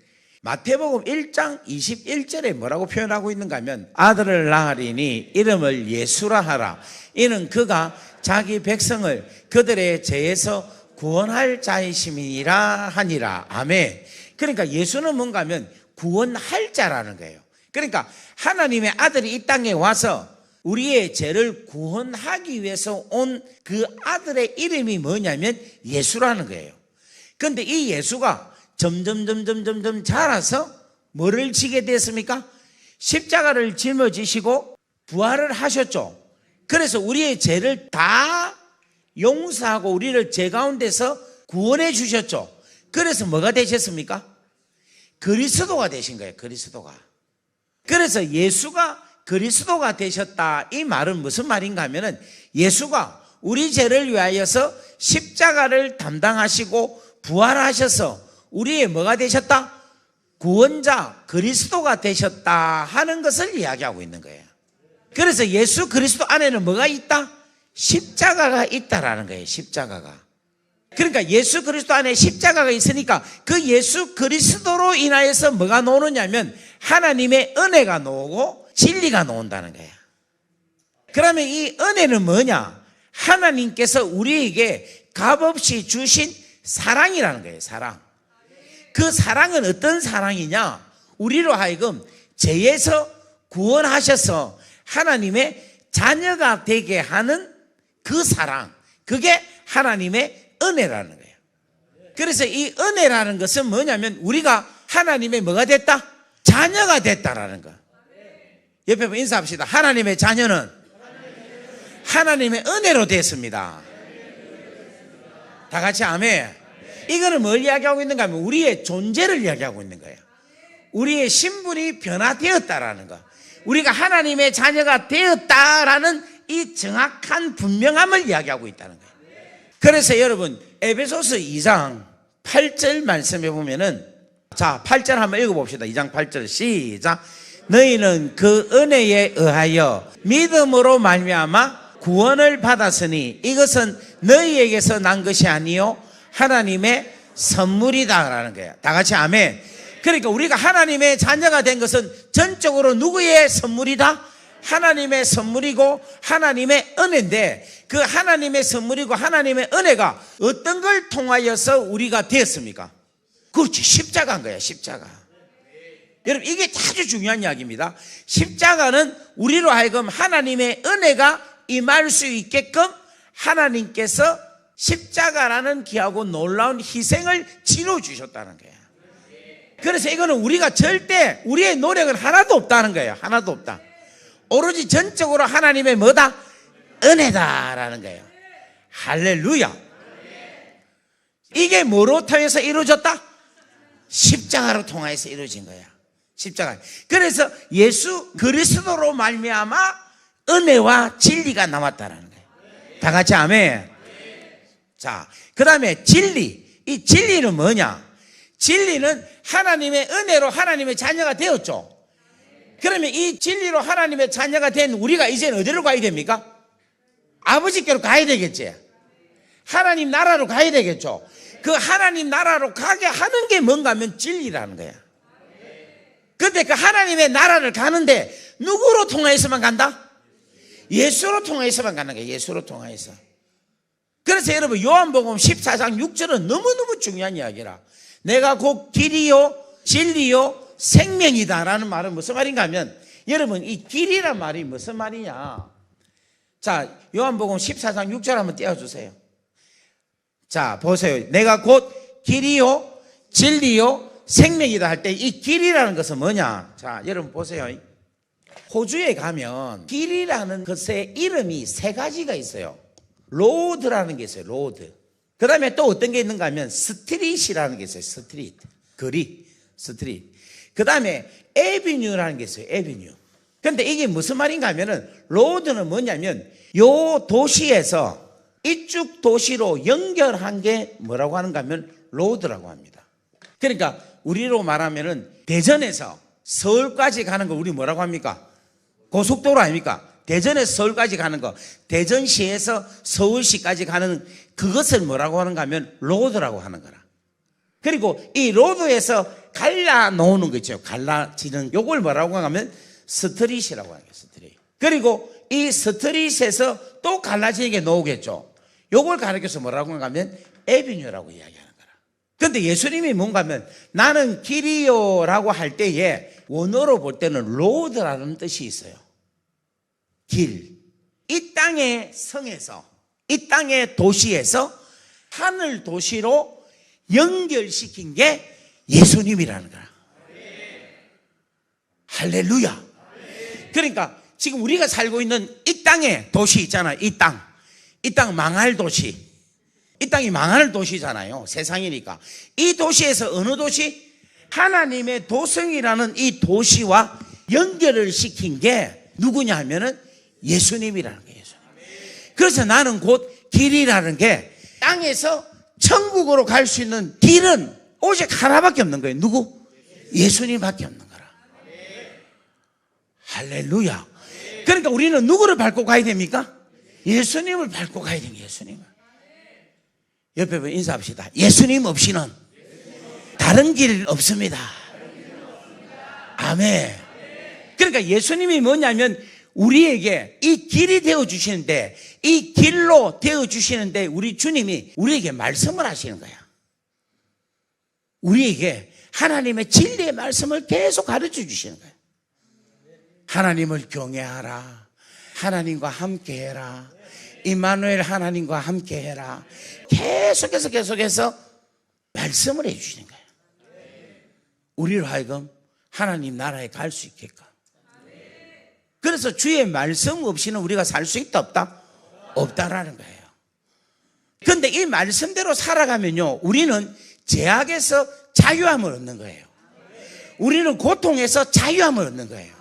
마태복음 1장 21절에 뭐라고 표현하고 있는가 하면 아들을 낳으리니 이름을 예수라 하라. 이는 그가 자기 백성을 그들의 죄에서 구원할 자이심이라 하니라. 아멘. 그러니까 예수는 뭔가 하면 구원할 자라는 거예요. 그러니까 하나님의 아들이 이 땅에 와서 우리의 죄를 구원하기 위해서 온 그 아들의 이름이 뭐냐면 예수라는 거예요. 그런데 이 예수가 점점 자라서 뭐를 지게 됐습니까? 십자가를 짊어지시고 부활을 하셨죠. 그래서 우리의 죄를 다 용서하고 우리를 죄 가운데서 구원해 주셨죠. 그래서 뭐가 되셨습니까? 그리스도가 되신 거예요. 그리스도가. 그래서 예수가 그리스도가 되셨다. 이 말은 무슨 말인가 하면은 예수가 우리 죄를 위하여서 십자가를 담당하시고 부활하셔서 우리의 뭐가 되셨다? 구원자 그리스도가 되셨다 하는 것을 이야기하고 있는 거예요. 그래서 예수 그리스도 안에는 뭐가 있다? 십자가가 있다라는 거예요. 십자가가. 그러니까 예수 그리스도 안에 십자가가 있으니까 그 예수 그리스도로 인하여서 뭐가 나오느냐면 하나님의 은혜가 나오고 진리가 나온다는 거예요. 그러면 이 은혜는 뭐냐? 하나님께서 우리에게 값없이 주신 사랑이라는 거예요. 사랑. 그 사랑은 어떤 사랑이냐? 우리로 하여금 죄에서 구원하셔서 하나님의 자녀가 되게 하는 그 사랑, 그게 하나님의 은혜라는 거예요. 그래서 이 은혜라는 것은 뭐냐면 우리가 하나님의 뭐가 됐다? 자녀가 됐다라는 거. 옆에 분 인사합시다. 하나님의 자녀는 하나님의 은혜로 됐습니다. 다 같이 아멘. 이거는 뭘 이야기하고 있는가 하면 우리의 존재를 이야기하고 있는 거예요. 우리의 신분이 변화되었다라는 거. 우리가 하나님의 자녀가 되었다라는 이 정확한 분명함을 이야기하고 있다는 거예요. 그래서 여러분 에베소서 2장 8절 말씀해 보면은, 자 8절 한번 읽어봅시다. 2장 8절 시작. 너희는 그 은혜에 의하여 믿음으로 말미암아 구원을 받았으니 이것은 너희에게서 난 것이 아니요 하나님의 선물이다라는 거예요. 다 같이 아멘. 그러니까 우리가 하나님의 자녀가 된 것은 전적으로 누구의 선물이다? 하나님의 선물이고 하나님의 은혜인데, 그 하나님의 선물이고 하나님의 은혜가 어떤 걸 통하여서 우리가 되었습니까? 그렇지, 십자가인 거야. 십자가. 여러분, 이게 아주 중요한 이야기입니다. 십자가는 우리로 하여금 하나님의 은혜가 임할 수 있게끔 하나님께서 십자가라는 귀하고 놀라운 희생을 치러 주셨다는 거예요. 그래서 이거는 우리가 절대 우리의 노력은 하나도 없다는 거예요. 하나도 없다. 오로지 전적으로 하나님의 뭐다? 은혜다라는 거예요. 할렐루야. 이게 뭐로 통해서 이루어졌다? 십자가로 통하여서 이루어진 거야. 십자가. 그래서 예수 그리스도로 말미암아 은혜와 진리가 남았다라는 거예요. 다 같이 아멘. 자, 그 다음에 진리. 이 진리는 뭐냐? 진리는 하나님의 은혜로 하나님의 자녀가 되었죠. 그러면 이 진리로 하나님의 자녀가 된 우리가 이제는 어디로 가야 됩니까? 아버지께로 가야 되겠지. 하나님 나라로 가야 되겠죠. 그 하나님 나라로 가게 하는 게 뭔가 하면 진리라는 거야. 근데 그 하나님의 나라를 가는데 누구로 통하여서만 간다? 예수로 통하여서만 가는 거야. 예수로 통하여서. 그래서 여러분, 요한복음 14장 6절은 너무너무 중요한 이야기라. 내가 곧 길이요 진리요 생명이다라는 말은 무슨 말인가 하면, 여러분, 이 길이란 말이 무슨 말이냐? 자, 요한복음 14장 6절 한번 띄워주세요. 자, 보세요. 내가 곧 길이요 진리요 생명이다 할 때 이 길이라는 것은 뭐냐? 자, 여러분 보세요. 호주에 가면 길이라는 것의 이름이 세 가지가 있어요. 로드라는 게 있어요. 로드. 그 다음에 또 어떤 게 있는가 하면 스트릿이라는 게 있어요. 스트릿. 거리. 스트릿. 그 다음에 에비뉴라는 게 있어요. 에비뉴. 근데 이게 무슨 말인가 하면은, 로드는 뭐냐면 요 도시에서 이쪽 도시로 연결한 게 뭐라고 하는가 하면 로드라고 합니다. 그러니까 우리로 말하면은 대전에서 서울까지 가는 거 우리 뭐라고 합니까? 고속도로 아닙니까? 대전에서 서울까지 가는 거, 대전시에서 서울시까지 가는 그것을 뭐라고 하는가 하면 로드라고 하는 거라. 그리고 이 로드에서 갈라 놓는 거 있죠. 갈라지는 요걸 뭐라고 하면 스트릿이라고 하는 거예요. 스트릿. 그리고 이 스트릿에서 또 갈라지는 게 나오겠죠. 요걸 가르쳐서 뭐라고 하는가 하면 에비뉴라고 이야기하는 거라. 그런데 예수님이 뭔가 하면 나는 길이요라고 할 때에 원어로 볼 때는 로드라는 뜻이 있어요. 길. 이 땅의 성에서, 이 땅의 도시에서 하늘 도시로 연결시킨 게 예수님이라는 거야. 할렐루야. 그러니까 지금 우리가 살고 있는 이 땅의 도시 있잖아요. 이 땅. 이 땅 망할 도시. 이 땅이 망할 도시잖아요. 세상이니까. 이 도시에서 어느 도시? 하나님의 도성이라는 이 도시와 연결을 시킨 게 누구냐 하면은 예수님이라는 거예요. 예수님. 그래서 나는 곧 길이라는 게 땅에서 천국으로 갈 수 있는 길은 오직 하나밖에 없는 거예요. 누구? 예수님밖에 없는 거라. 할렐루야. 그러니까 우리는 누구를 밟고 가야 됩니까? 예수님을 밟고 가야 됩니다. 예수님을. 옆에 분 인사합시다. 예수님 없이는 다른 길 없습니다. 아멘. 그러니까 예수님이 뭐냐면 우리에게 이 길이 되어주시는데, 이 길로 되어주시는데 우리 주님이 우리에게 말씀을 하시는 거야. 우리에게 하나님의 진리의 말씀을 계속 가르쳐 주시는 거야. 하나님을 경외하라. 하나님과 함께해라. 임마누엘 하나님과 함께해라. 계속해서 말씀을 해주시는 거야. 우리로 하여금 하나님 나라에 갈 수 있게끔. 그래서 주의 말씀 없이는 우리가 살 수 있다 없다? 없다라는 거예요. 그런데 이 말씀대로 살아가면요, 우리는 죄악에서 자유함을 얻는 거예요. 우리는 고통에서 자유함을 얻는 거예요.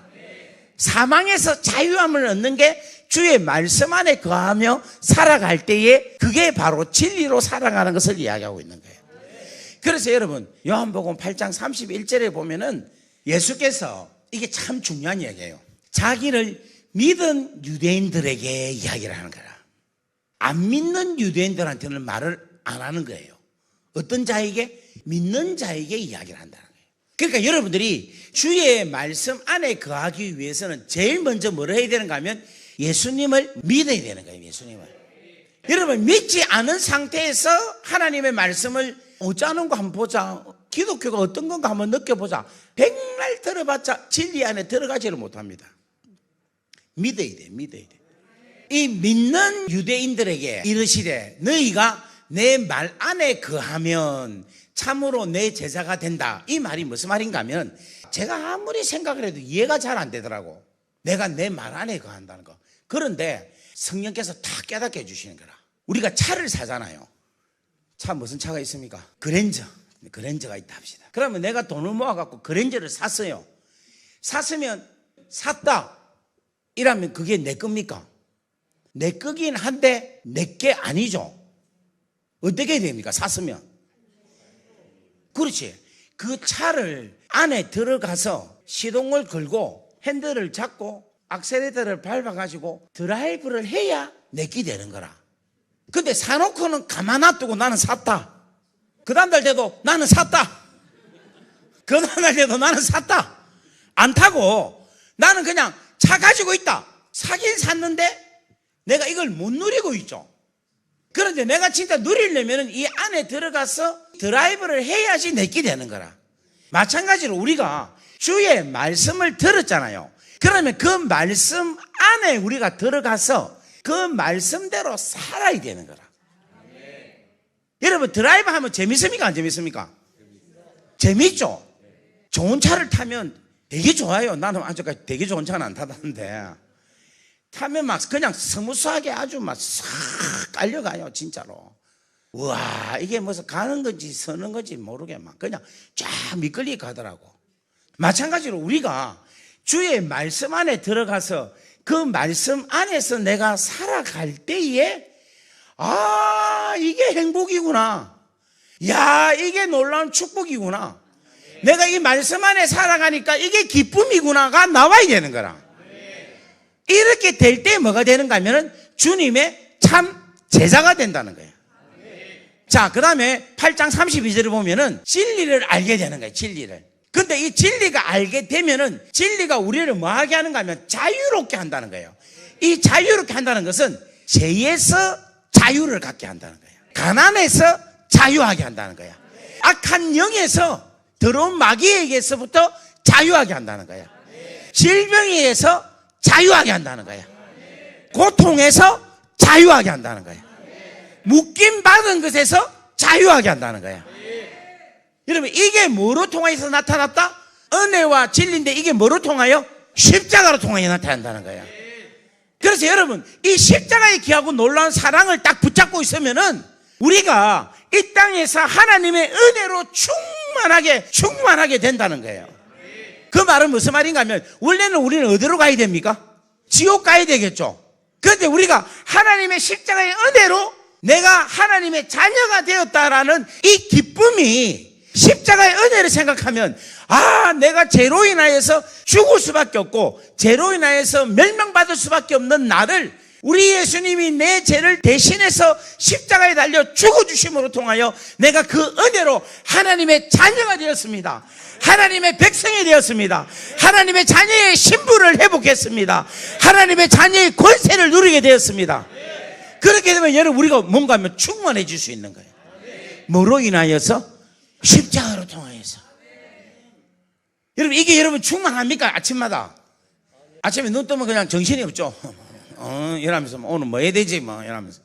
사망에서 자유함을 얻는 게 주의 말씀 안에 거하며 살아갈 때에 그게 바로 진리로 살아가는 것을 이야기하고 있는 거예요. 그래서 여러분, 요한복음 8장 31절에 보면은 예수께서, 이게 참 중요한 이야기예요. 자기를 믿은 유대인들에게 이야기를 하는 거라. 안 믿는 유대인들한테는 말을 안 하는 거예요. 어떤 자에게? 믿는 자에게 이야기를 한다는 거예요. 그러니까 여러분들이 주의 말씀 안에 거하기 위해서는 제일 먼저 뭐를 해야 되는가 하면 예수님을 믿어야 되는 거예요. 예수님을. 여러분 믿지 않은 상태에서 하나님의 말씀을 어쩌는 거 한번 보자. 기독교가 어떤 건가 한번 느껴보자. 백날 들어봤자 진리 안에 들어가지를 못합니다. 믿어야 돼. 믿어야 돼. 이 믿는 유대인들에게 이르시되 너희가 내 말 안에 거하면 참으로 내 제자가 된다. 이 말이 무슨 말인가 하면 제가 아무리 생각을 해도 이해가 잘 안 되더라고. 내가 내 말 안에 거한다는 거. 그런데 성령께서 다 깨닫게 해주시는 거라. 우리가 차를 사잖아요. 차 무슨 차가 있습니까? 그랜저가 있다 합시다. 그러면 내가 돈을 모아갖고 그랜저를 샀어요. 샀으면 샀다 이라면 그게 내 겁니까? 내 거긴 한데 내 게 아니죠. 어떻게 됩니까? 샀으면. 그렇지. 그 차를 안에 들어가서 시동을 걸고 핸들을 잡고 악셀레이터를 밟아가지고 드라이브를 해야 내끼 되는 거라. 근데 사놓고는 가만 놔두고 나는 샀다. 그 다음날 돼도 나는 샀다. 그 다음날 돼도 나는 샀다. 안 타고 나는 그냥 차 가지고 있다. 사긴 샀는데 내가 이걸 못 누리고 있죠. 그런데 내가 진짜 누리려면 이 안에 들어가서 드라이브를 해야지 내끼 되는 거라. 마찬가지로 우리가 주의 말씀을 들었잖아요. 그러면 그 말씀 안에 우리가 들어가서 그 말씀대로 살아야 되는 거라. 여러분 드라이브 하면 재밌습니까? 안 재밌습니까? 재밌죠? 좋은 차를 타면 되게 좋아요. 나는 아직까지 되게 좋은 차는 안 타봤는데 타면 막 그냥 스무스하게 아주 막 싹 깔려가요. 진짜로. 와 이게 무슨 가는 건지 서는 건지 모르게 막 그냥 쫙 미끌리 가더라고. 마찬가지로 우리가 주의 말씀 안에 들어가서 그 말씀 안에서 내가 살아갈 때에 아 이게 행복이구나. 야 이게 놀라운 축복이구나. 내가 이 말씀 안에 살아가니까 이게 기쁨이구나가 나와야 되는 거라. 이렇게 될 때 뭐가 되는가 하면은 주님의 참 제자가 된다는 거예요. 자, 그 다음에 8장 32절을 보면은 진리를 알게 되는 거예요. 진리를. 근데 이 진리가 알게 되면은 진리가 우리를 뭐 하게 하는가 하면 자유롭게 한다는 거예요. 이 자유롭게 한다는 것은 죄에서 자유를 갖게 한다는 거예요. 가난에서 자유하게 한다는 거예요. 악한 영에서 더러운 마귀에게서부터 자유하게 한다는 거예요. 질병에서 자유하게 한다는 거예요. 고통에서 자유하게 한다는 거예요. 묶임 받은 것에서 자유하게 한다는 거예요. 여러분 이게 뭐로 통하여서 나타났다? 은혜와 진리인데 이게 뭐로 통하여? 십자가로 통하여 나타난다는 거예요. 그래서 여러분 이 십자가의 귀하고 놀라운 사랑을 딱 붙잡고 있으면은 우리가 이 땅에서 하나님의 은혜로 충만하게 된다는 거예요. 그 말은 무슨 말인가 하면 원래는 우리는 어디로 가야 됩니까? 지옥 가야 되겠죠. 그런데 우리가 하나님의 십자가의 은혜로 내가 하나님의 자녀가 되었다라는 이 기쁨이 십자가의 은혜를 생각하면 아 내가 죄로 인하여서 죽을 수밖에 없고 죄로 인하여서 멸망받을 수밖에 없는 나를 우리 예수님이 내 죄를 대신해서 십자가에 달려 죽어주심으로 통하여 내가 그 은혜로 하나님의 자녀가 되었습니다. 하나님의 백성이 되었습니다. 하나님의 자녀의 신분을 회복했습니다. 하나님의 자녀의 권세를 누리게 되었습니다. 그렇게 되면 여러분 우리가 뭔가 하면 충만해질 수 있는 거예요. 뭐로 인하여서? 십자가로 통하여서. 여러분 이게 여러분 충만합니까? 아침마다 아침에 눈 뜨면 그냥 정신이 없죠. 이러면서 오늘 뭐 해야 되지 뭐 이러면서.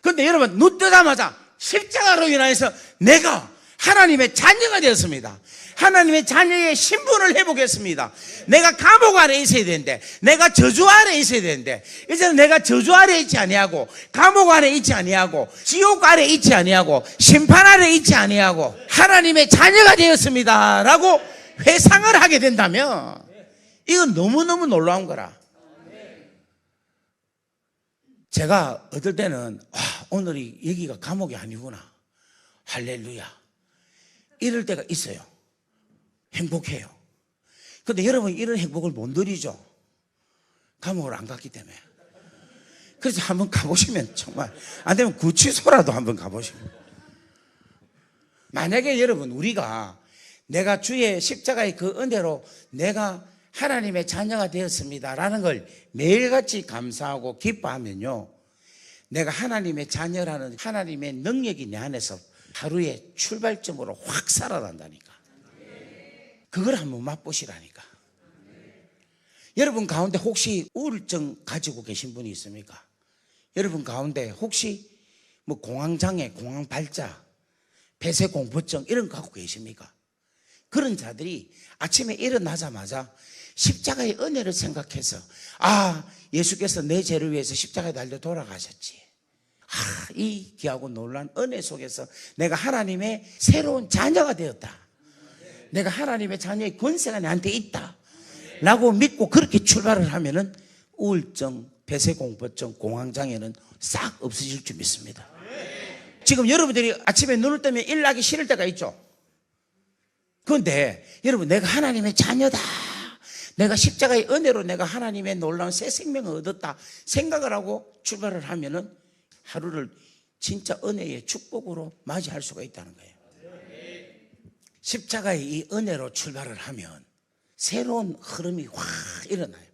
근데 여러분 눈 뜨자마자 십자가로 인하여서 내가 하나님의 자녀가 되었습니다. 하나님의 자녀의 신분을 회복했습니다. 내가 감옥 아래 있어야 되는데 내가 저주 아래 있어야 되는데 이제는 내가 저주 아래 있지 아니하고 감옥 아래 있지 아니하고 지옥 아래 있지 아니하고 심판 아래 있지 아니하고 하나님의 자녀가 되었습니다 라고 회상을 하게 된다면 이건 너무너무 놀라운 거라. 제가 어떨 때는 오늘이 여기가 감옥이 아니구나 할렐루야 이럴 때가 있어요. 행복해요. 근데 여러분 이런 행복을 못 누리죠. 감옥을 안 갔기 때문에. 그래서 한번 가보시면 정말 안 되면 구치소라도 한번 가보시면 만약에 여러분 우리가 내가 주의 십자가의 그 은혜로 내가 하나님의 자녀가 되었습니다라는 걸 매일같이 감사하고 기뻐하면요, 내가 하나님의 자녀라는 하나님의 능력이 내 안에서 하루의 출발점으로 확 살아난다니까. 그걸 한번 맛보시라니까. 여러분 가운데 혹시 우울증 가지고 계신 분이 있습니까? 여러분 가운데 혹시 뭐 공황장애, 공황발작, 폐쇄공포증 이런 거 갖고 계십니까? 그런 자들이 아침에 일어나자마자 십자가의 은혜를 생각해서, 아, 예수께서 내 죄를 위해서 십자가에 달려 돌아가셨지. 아, 이 귀하고 놀란 은혜 속에서 내가 하나님의 새로운 자녀가 되었다. 내가 하나님의 자녀의 권세가 내한테 있다 라고 믿고 그렇게 출발을 하면은 우울증, 폐쇄공포증, 공황장애는 싹 없어질 줄 믿습니다. 지금 여러분들이 아침에 눈을 뜨면 일 나기 싫을 때가 있죠. 그런데 여러분, 내가 하나님의 자녀다, 내가 십자가의 은혜로 내가 하나님의 놀라운 새 생명을 얻었다 생각을 하고 출발을 하면은 하루를 진짜 은혜의 축복으로 맞이할 수가 있다는 거예요. 십자가의 이 은혜로 출발을 하면 새로운 흐름이 확 일어나요.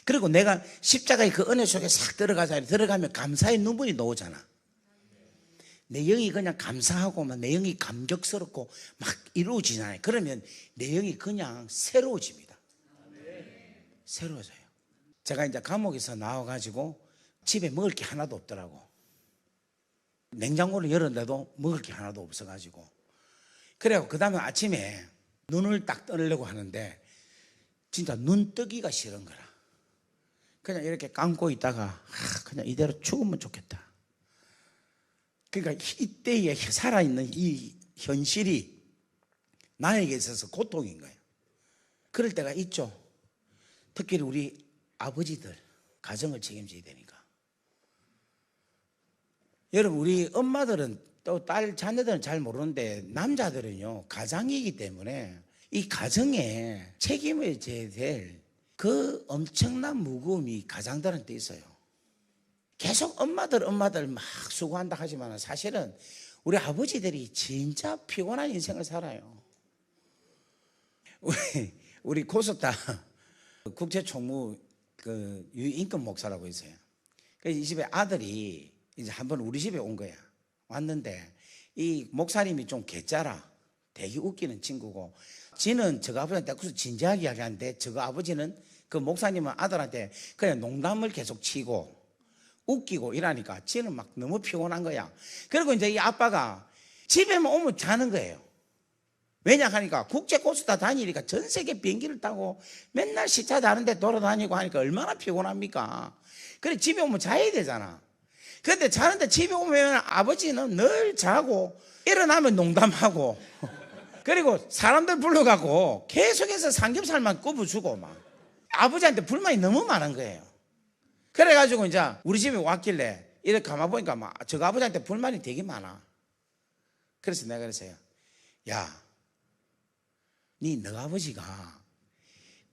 그리고 내가 십자가의 그 은혜 속에 싹 들어가면 감사의 눈물이 나오잖아. 내 영이 그냥 감사하고 내 영이 감격스럽고 막 이루어지잖아요. 그러면 내 영이 그냥 새로워집니다. 새로워져요. 제가 이제 감옥에서 나와가지고 집에 먹을 게 하나도 없더라고. 냉장고를 열었는데도 먹을 게 하나도 없어가지고, 그래갖고 그 다음에 아침에 눈을 딱 뜨려고 하는데 진짜 눈 뜨기가 싫은 거라. 그냥 이렇게 감고 있다가 그냥 이대로 죽으면 좋겠다. 그러니까 이때에 살아있는 이 현실이 나에게 있어서 고통인 거예요. 그럴 때가 있죠. 특히 우리 아버지들 가정을 책임져야 되니까. 여러분, 우리 엄마들은 또 딸 자녀들은 잘 모르는데 남자들은요, 가장이기 때문에 이 가정에 책임을 져야 될 그 엄청난 무거움이 가장들한테 있어요. 계속 엄마들 막 수고한다 하지만 사실은 우리 아버지들이 진짜 피곤한 인생을 살아요. 우리 고스타 국제총무 그 유인권 목사라고 있어요. 그래서 이 집에 아들이 이제 한번 우리 집에 온 거야. 왔는데 이 목사님이 좀 개짜라, 되게 웃기는 친구고, 지는 저거 아버지한테 그래서 진지하게 이야기하는데 저거 아버지는 그 목사님은 아들한테 그냥 농담을 계속 치고 웃기고 이러니까 지는 막 너무 피곤한 거야. 그리고 이제 이 아빠가 집에만 오면 자는 거예요. 왜냐 하니까 국제 고스타 다니니까 전 세계 비행기를 타고 맨날 시차 다른데 돌아다니고 하니까 얼마나 피곤합니까? 그래 집에 오면 자야 되잖아. 그런데 자는데 집에 오면 아버지는 늘 자고 일어나면 농담하고 그리고 사람들 불러가고 계속해서 삼겹살만 굽어주고 막 아버지한테 불만이 너무 많은 거예요. 그래가지고 이제 우리 집에 왔길래 이렇게 가만 보니까 막 저 아버지한테 불만이 되게 많아. 그래서 내가 그랬어요. 야, 너 아버지가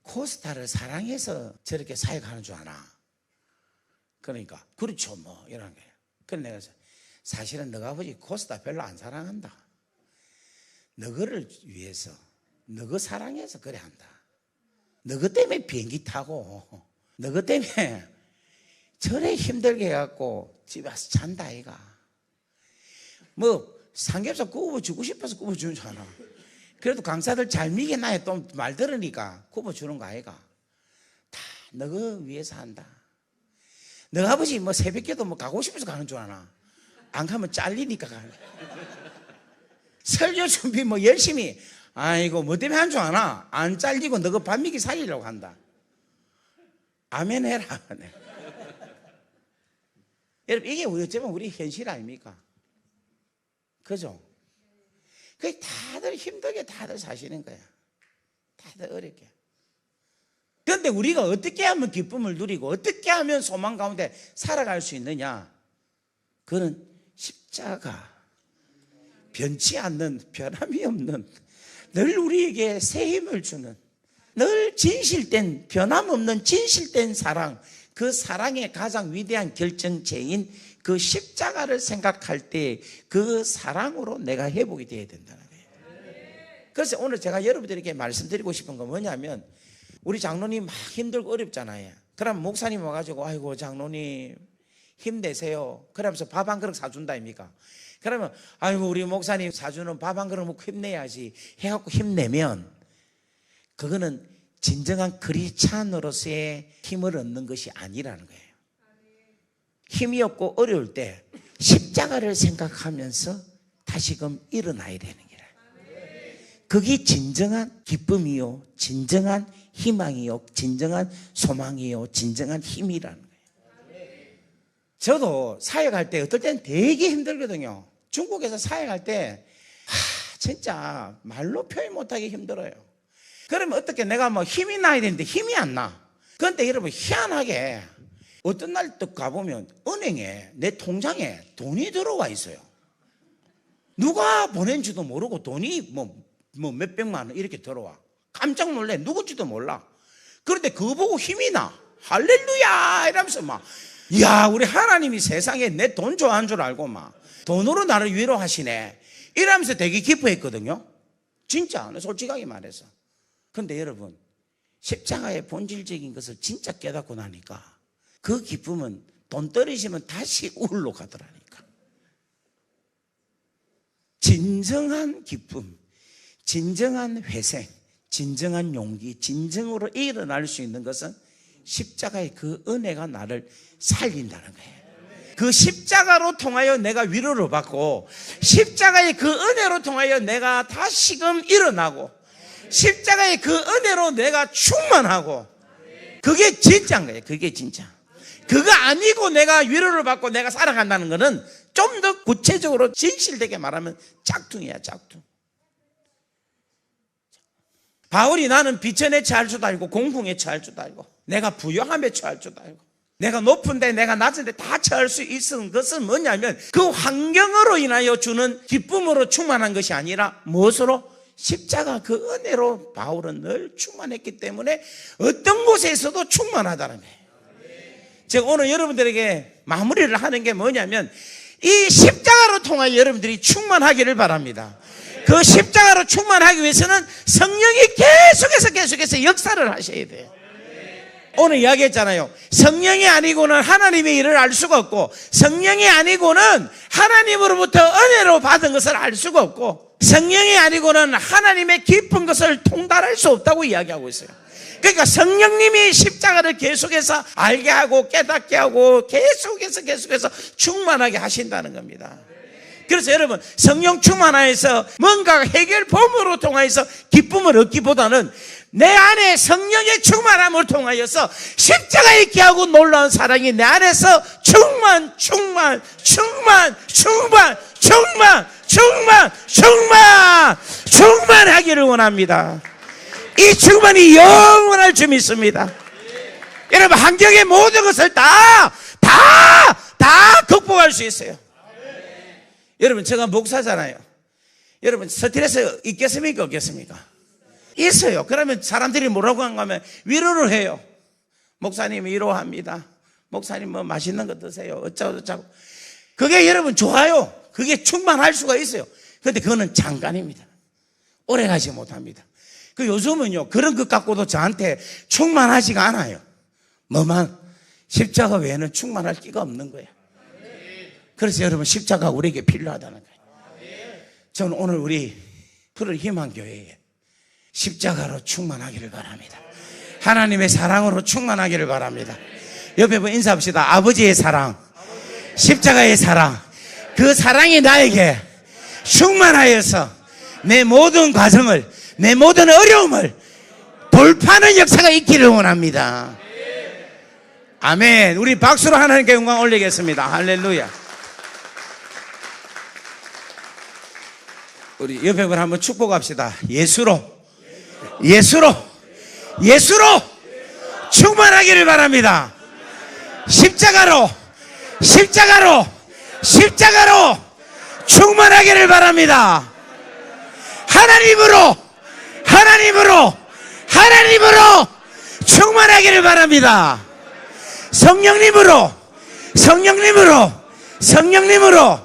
코스타를 사랑해서 저렇게 사역하는 줄 아나? 그러니까 그렇죠 뭐 이런 거예요. 그래서 내가 사실은 너 아버지 코스타 별로 안 사랑한다. 너를 위해서 너가 사랑해서 그래 한다. 너가 때문에 비행기 타고 너가 때문에 저래 힘들게 해갖고 집에 와서 잔다 아이가. 뭐 삼겹살 구워주고 싶어서 구워주는 줄 아나. 그래도 강사들 잘 미개나야 또 말 들으니까 구워주는 거 아이가. 다 너가 위해서 한다. 너 아버지 뭐 새벽에도 뭐 가고 싶어서 가는 줄 아나. 안 가면 잘리니까 가는. 설교 준비 뭐 열심히, 아이고 뭐 때문에 한 줄 아나. 안 잘리고 너가 반미기 살리려고 한다. 아멘 해라. 여러분, 이게 어쩌면 우리 현실 아닙니까? 그죠? 그게 다들 힘들게 다들 사시는 거야. 다들 어렵게. 그런데 우리가 어떻게 하면 기쁨을 누리고 어떻게 하면 소망 가운데 살아갈 수 있느냐? 그는 십자가, 변치 않는, 변함이 없는, 늘 우리에게 새 힘을 주는, 늘 진실된, 변함없는 진실된 사랑, 그 사랑의 가장 위대한 결정체인 그 십자가를 생각할 때 그 사랑으로 내가 회복이 되어야 된다는 거예요. 그래서 오늘 제가 여러분들에게 말씀드리고 싶은 건 뭐냐면, 우리 장로님 막 힘들고 어렵잖아요. 그럼 목사님 와가지고 아이고 장로님 힘내세요 그러면서 밥 한 그릇 사준다 아닙니까? 그러면 아이고 우리 목사님 사주는 밥 한 그릇 먹고 힘내야지 해갖고 힘내면, 그거는 진정한 크리스찬으로서의 힘을 얻는 것이 아니라는 거예요. 힘이 없고 어려울 때 십자가를 생각하면서 다시금 일어나야 되는 거예요. 그게 진정한 기쁨이요, 진정한 희망이요, 진정한 소망이요, 진정한 힘이라는 거예요. 저도 사역할 때 어떨 때는 되게 힘들거든요. 중국에서 사역할 때 진짜 말로 표현 못하기 힘들어요. 그러면 어떻게 내가 뭐 힘이 나야 되는데 힘이 안 나. 그런데 여러분 희한하게 어떤 날 또 가보면 은행에 내 통장에 돈이 들어와 있어요. 누가 보낸지도 모르고 돈이 뭐 몇백만 원 이렇게 들어와. 깜짝 놀래. 누군지도 몰라. 그런데 그거 보고 힘이 나. 할렐루야 이러면서 막, 이야 우리 하나님이 세상에 내 돈 좋아하는 줄 알고 막 돈으로 나를 위로하시네 이러면서 되게 기뻐했거든요. 진짜 솔직하게 말해서. 그런데 여러분, 십자가의 본질적인 것을 진짜 깨닫고 나니까 그 기쁨은 돈 떨어지면 다시 우울로 가더라니까. 진정한 기쁨, 진정한 회생, 진정한 용기, 진정으로 일어날 수 있는 것은 십자가의 그 은혜가 나를 살린다는 거예요. 그 십자가로 통하여 내가 위로를 받고, 십자가의 그 은혜로 통하여 내가 다시금 일어나고, 십자가의 그 은혜로 내가 충만하고, 그게 진짜인 거예요. 그게 진짜. 그거 아니고 내가 위로를 받고 내가 살아간다는 거는 좀 더 구체적으로 진실되게 말하면 짝퉁이야, 짝퉁. 바울이 나는 비천에 처할 줄도 알고 공풍에 처할 줄도 알고 내가 부요함에 처할 줄도 알고 내가 높은데 내가 낮은데 다 처할 수 있는 것은 뭐냐면, 그 환경으로 인하여 주는 기쁨으로 충만한 것이 아니라 무엇으로? 십자가 그 은혜로 바울은 늘 충만했기 때문에 어떤 곳에서도 충만하다는 거예요. 제가 오늘 여러분들에게 마무리를 하는 게 뭐냐면, 이 십자가로 통하여 여러분들이 충만하기를 바랍니다. 그 십자가로 충만하기 위해서는 성령이 계속해서 역사를 하셔야 돼요. 오늘 이야기했잖아요. 성령이 아니고는 하나님의 일을 알 수가 없고, 성령이 아니고는 하나님으로부터 은혜로 받은 것을 알 수가 없고, 성령이 아니고는 하나님의 깊은 것을 통달할 수 없다고 이야기하고 있어요. 그러니까 성령님이 십자가를 계속해서 알게 하고 깨닫게 하고 계속해서 충만하게 하신다는 겁니다. 그래서 여러분, 성령 충만하여서 뭔가 해결법으로 통하여서 기쁨을 얻기보다는 내 안에 성령의 충만함을 통하여서 십자가의 귀하고 놀라운 사랑이 내 안에서 충만하기를 원합니다. 이 충만이 영원할 줄 믿습니다. 여러분, 환경의 모든 것을 다 극복할 수 있어요. 여러분, 제가 목사잖아요. 여러분, 스트레스 있겠습니까 없겠습니까? 있어요. 그러면 사람들이 뭐라고 하면 위로를 해요. 목사님 위로합니다. 목사님 뭐 맛있는 거 드세요. 어쩌고 그게 여러분 좋아요. 그게 충만할 수가 있어요. 그런데 그거는 잠깐입니다. 오래 가지 못합니다. 그 요즘은요, 그런 것 갖고도 저한테 충만하지가 않아요. 뭐만 십자가 외에는 충만할 기가 없는 거예요. 그래서 여러분, 십자가 우리에게 필요하다는 거예요. 저는 오늘 우리 푸른 희망교회에 십자가로 충만하기를 바랍니다. 하나님의 사랑으로 충만하기를 바랍니다. 옆에 분 인사합시다. 아버지의 사랑, 십자가의 사랑, 그 사랑이 나에게 충만하여서 내 모든 과정을, 내 모든 어려움을 돌파하는 역사가 있기를 원합니다. 아멘. 우리 박수로 하나님께 영광 올리겠습니다. 할렐루야. 우리 옆에 분 한번 축복합시다. 예수로 충만하기를 바랍니다. 십자가로 충만하기를 바랍니다. 하나님으로 충만하기를 바랍니다. 성령님으로 성령님으로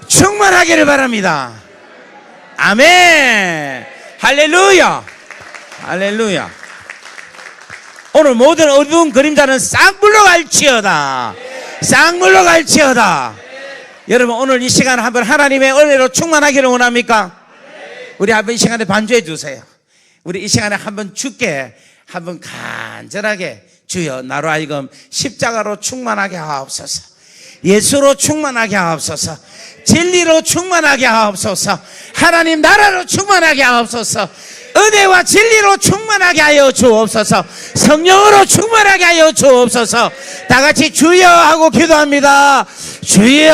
충만하기를 바랍니다. 아멘. 할렐루야. 할렐루야. 오늘 모든 어두운 그림자는 싹 물러갈지어다. 싹 물러갈지어다. 여러분, 오늘 이 시간 한번 하나님의 은혜로 충만하기를 원합니까? 우리 한번 이 시간에 반주해 주세요. 우리 이 시간에 한번 주께 한번 간절하게, 주여 나로 하여금 십자가로 충만하게 하옵소서, 예수로 충만하게 하옵소서, 진리로 충만하게 하옵소서, 하나님 나라로 충만하게 하옵소서, 은혜와 진리로 충만하게 하여 주옵소서, 성령으로 충만하게 하여 주옵소서. 다 같이 주여 하고 기도합니다. 주여.